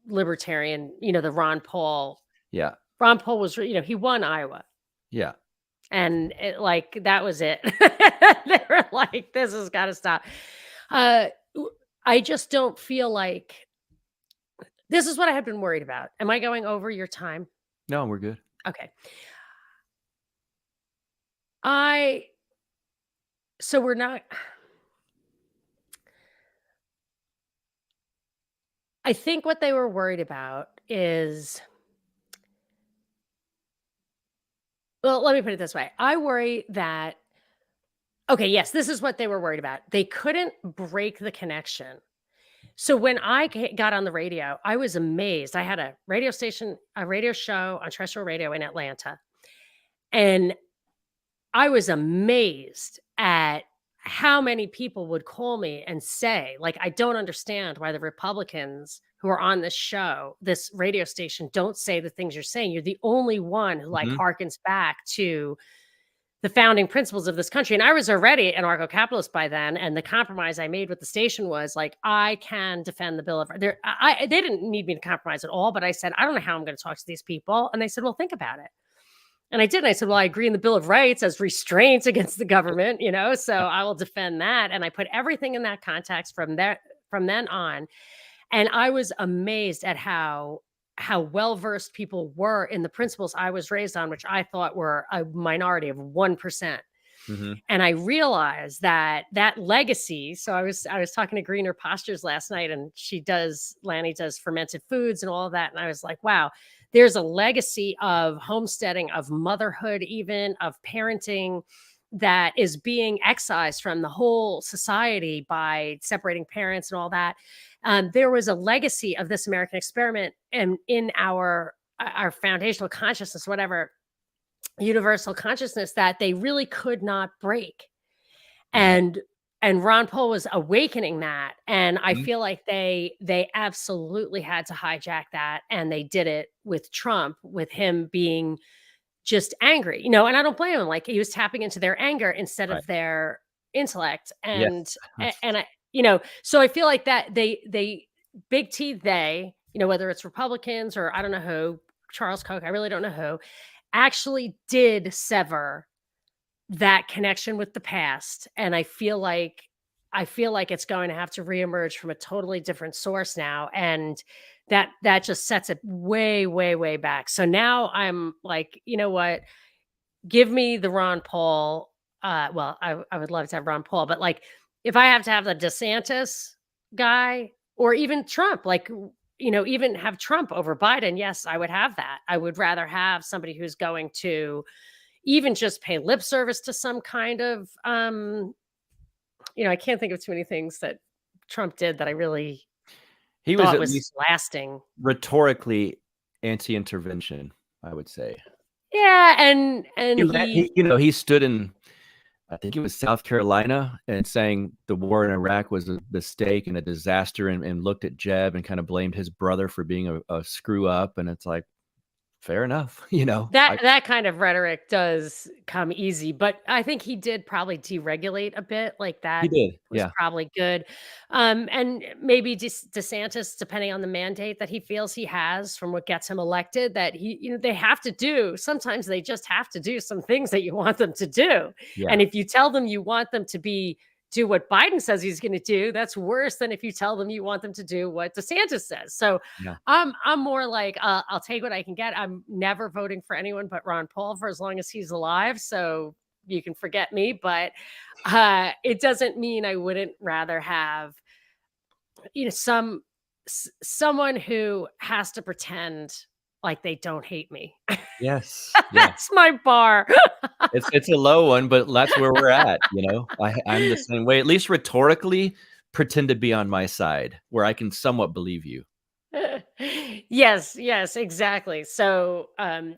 Speaker 1: libertarian, the
Speaker 2: yeah.
Speaker 1: Ron Paul was, he won Iowa.
Speaker 2: Yeah.
Speaker 1: And like that was it. They were like, this has got to stop. Uh, I just don't feel like this is what I had been worried about. Am I going over your time?
Speaker 2: No, we're good.
Speaker 1: Okay. I so we're not I think what they were worried about is well, let me put it this way. I worry that okay, yes, this is what they were worried about. They couldn't break the connection. So when I got on the radio, I was amazed. I had a radio station, a radio show on terrestrial radio in Atlanta, and I was amazed at how many people would call me and say, like, I don't understand why the Republicans who are on this show, this radio station, don't say the things you're saying. You're the only one who like
Speaker 2: Mhm.
Speaker 1: harkens back to the founding principles of this country. And I was already an anarcho-capitalist by then. And the compromise I made with the station was like, I can defend the Bill of Rights. They didn't need me to compromise at all, but I said, I don't know how I'm going to talk to these people. And they said, well, think about it. And I did. And I said, well, I agree in the Bill of Rights as restraints against the government, so I will defend that. And I put everything in that context from then on. And I was amazed at how well-versed people were in the principles I was raised on, which I thought were a minority of 1%.
Speaker 2: Mhm.
Speaker 1: And I realized that that legacy. So I was talking to Greener Postures last night, and Lanny does fermented foods and all of that. And I was like, wow, there's a legacy of homesteading, of motherhood, even of parenting that is being excised from the whole society by separating parents and all that. There was a legacy of this American experiment and in our foundational consciousness, whatever universal consciousness, that they really could not break.
Speaker 2: Right.
Speaker 1: And Ron Paul was awakening that, and I
Speaker 2: Mhm.
Speaker 1: feel like they absolutely had to hijack that, and they did it with Trump, with him being just angry, and I don't blame him. Like, he was tapping into their anger instead
Speaker 2: Right.
Speaker 1: of their intellect. And
Speaker 2: Yes.
Speaker 1: and I, so I feel like that they big T they, whether it's Republicans or I don't know who, Charles Koch, I really don't know who, actually did sever that connection with the past. And I feel like it's going to have to reemerge from a totally different source now. And that just sets it way, way, way back. So now I'm like, you know what? Give me the Ron Paul. Well, I would love to have Ron Paul, but like, if I have to have the DeSantis guy or even Trump, like, even have Trump over Biden, yes, I would have that. I would rather have somebody who's going to even just pay lip service to some kind of, I can't think of too many things that Trump did that I really
Speaker 2: He was
Speaker 1: thought
Speaker 2: at
Speaker 1: was
Speaker 2: least
Speaker 1: lasting.
Speaker 2: rhetorically anti-intervention, I would say.
Speaker 1: Yeah, and he
Speaker 2: He stood in, I think it was South Carolina, and saying the war in Iraq was a mistake and a disaster, and looked at Jeb and kind of blamed his brother for being a screw up. And it's like, fair enough.
Speaker 1: that kind of rhetoric does come easy, but I think he did probably deregulate a bit. Like,
Speaker 2: He
Speaker 1: that
Speaker 2: did.
Speaker 1: was
Speaker 2: Yeah.
Speaker 1: probably good. And maybe DeSantis, depending on the mandate that he feels he has from what gets him elected, that they have to do. Sometimes they just have to do some things that you want them to do.
Speaker 2: Yeah.
Speaker 1: And if you tell them you want them to do what Biden says he's going to do, that's worse than if you tell them you want them to do what DeSantis says. So
Speaker 2: Yeah.
Speaker 1: I'm more like, I'll take what I can get. I'm never voting for anyone but Ron Paul for as long as he's alive. So you can forget me, but it doesn't mean I wouldn't rather have, someone who has to pretend like they don't hate me.
Speaker 2: Yes. Yeah.
Speaker 1: That's my bar.
Speaker 2: It's a low one, but that's where we're at. I'm the same way. At least rhetorically, pretend to be on my side, where I can somewhat believe you.
Speaker 1: Yes, yes, exactly. So,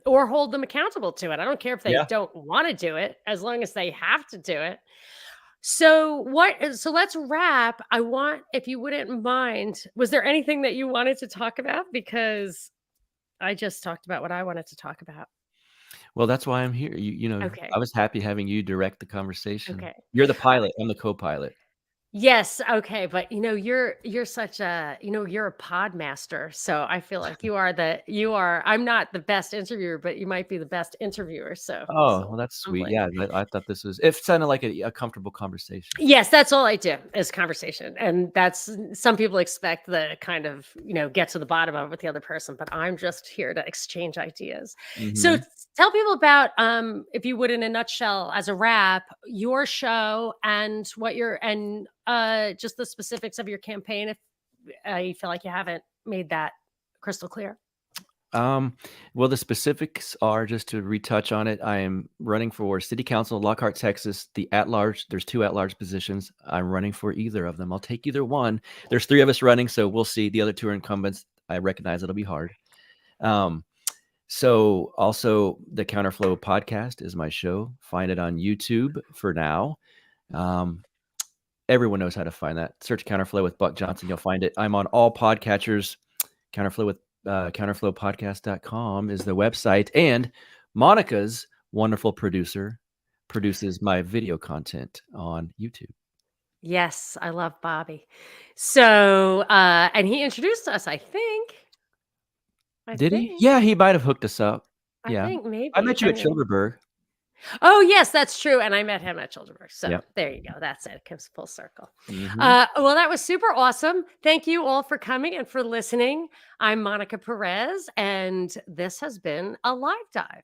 Speaker 1: or hold them accountable to it. I don't care if they
Speaker 2: Yeah.
Speaker 1: don't want to do it, as long as they have to do it. So let's wrap. I want, if you wouldn't mind, was there anything that you wanted to talk about? Because I just talked about what I wanted to talk about.
Speaker 2: Well, that's why I'm here. I
Speaker 1: Okay.
Speaker 2: was happy having you direct the conversation.
Speaker 1: Okay.
Speaker 2: You're the
Speaker 1: All
Speaker 2: pilot.
Speaker 1: right.
Speaker 2: I'm the co-pilot.
Speaker 1: Yes, okay, but you're such a, you're a pod master. So I feel like I'm not the best interviewer, but you might be the best interviewer. So
Speaker 2: Oh,
Speaker 1: so
Speaker 2: well, that's
Speaker 1: I'm
Speaker 2: sweet.
Speaker 1: like,
Speaker 2: Yeah, I thought this was it sounded like a comfortable conversation.
Speaker 1: yes, that's all I do is conversation. And that's, some people expect the kind of, get to the bottom of it with the other person, but I'm just here to exchange ideas. So
Speaker 2: Mhm.
Speaker 1: tell people about, if you would, in a nutshell, as a wrap, your show and just the specifics of your campaign, if you feel like you haven't made that crystal clear.
Speaker 2: Um, well, the specifics are, just to retouch on it, I am running for city council, Lockhart, Texas. There's 2 at-large positions. I'm running for either of them. I'll take either one. There's 3 of us running, so we'll see. The other 2 are incumbents. I recognize it'll be hard. Um, so also the Counterflow podcast is my show. Find it on YouTube for now. Um, Everyone knows how to find that. Search Counterflow with Buck Johnson. You'll find it. I'm on all podcatchers. Counterflow with counterflowpodcast.com is the website. And Monica's wonderful producer produces my video content on YouTube.
Speaker 1: Yes, I love Bobby. So, and he introduced us, I think. I
Speaker 2: Did he?
Speaker 1: think.
Speaker 2: Yeah, he might have hooked us up.
Speaker 1: I
Speaker 2: Yeah.
Speaker 1: think
Speaker 2: I
Speaker 1: maybe.
Speaker 2: met you at Childerberg.
Speaker 1: Oh, yes, that's true. And I met him at Childerberg. So
Speaker 2: Yep.
Speaker 1: there you go. That's it. It comes full circle.
Speaker 2: Mhm.
Speaker 1: Well, that was super awesome. Thank you all for coming and for listening. I'm Monica Perez, and this has been a live dive.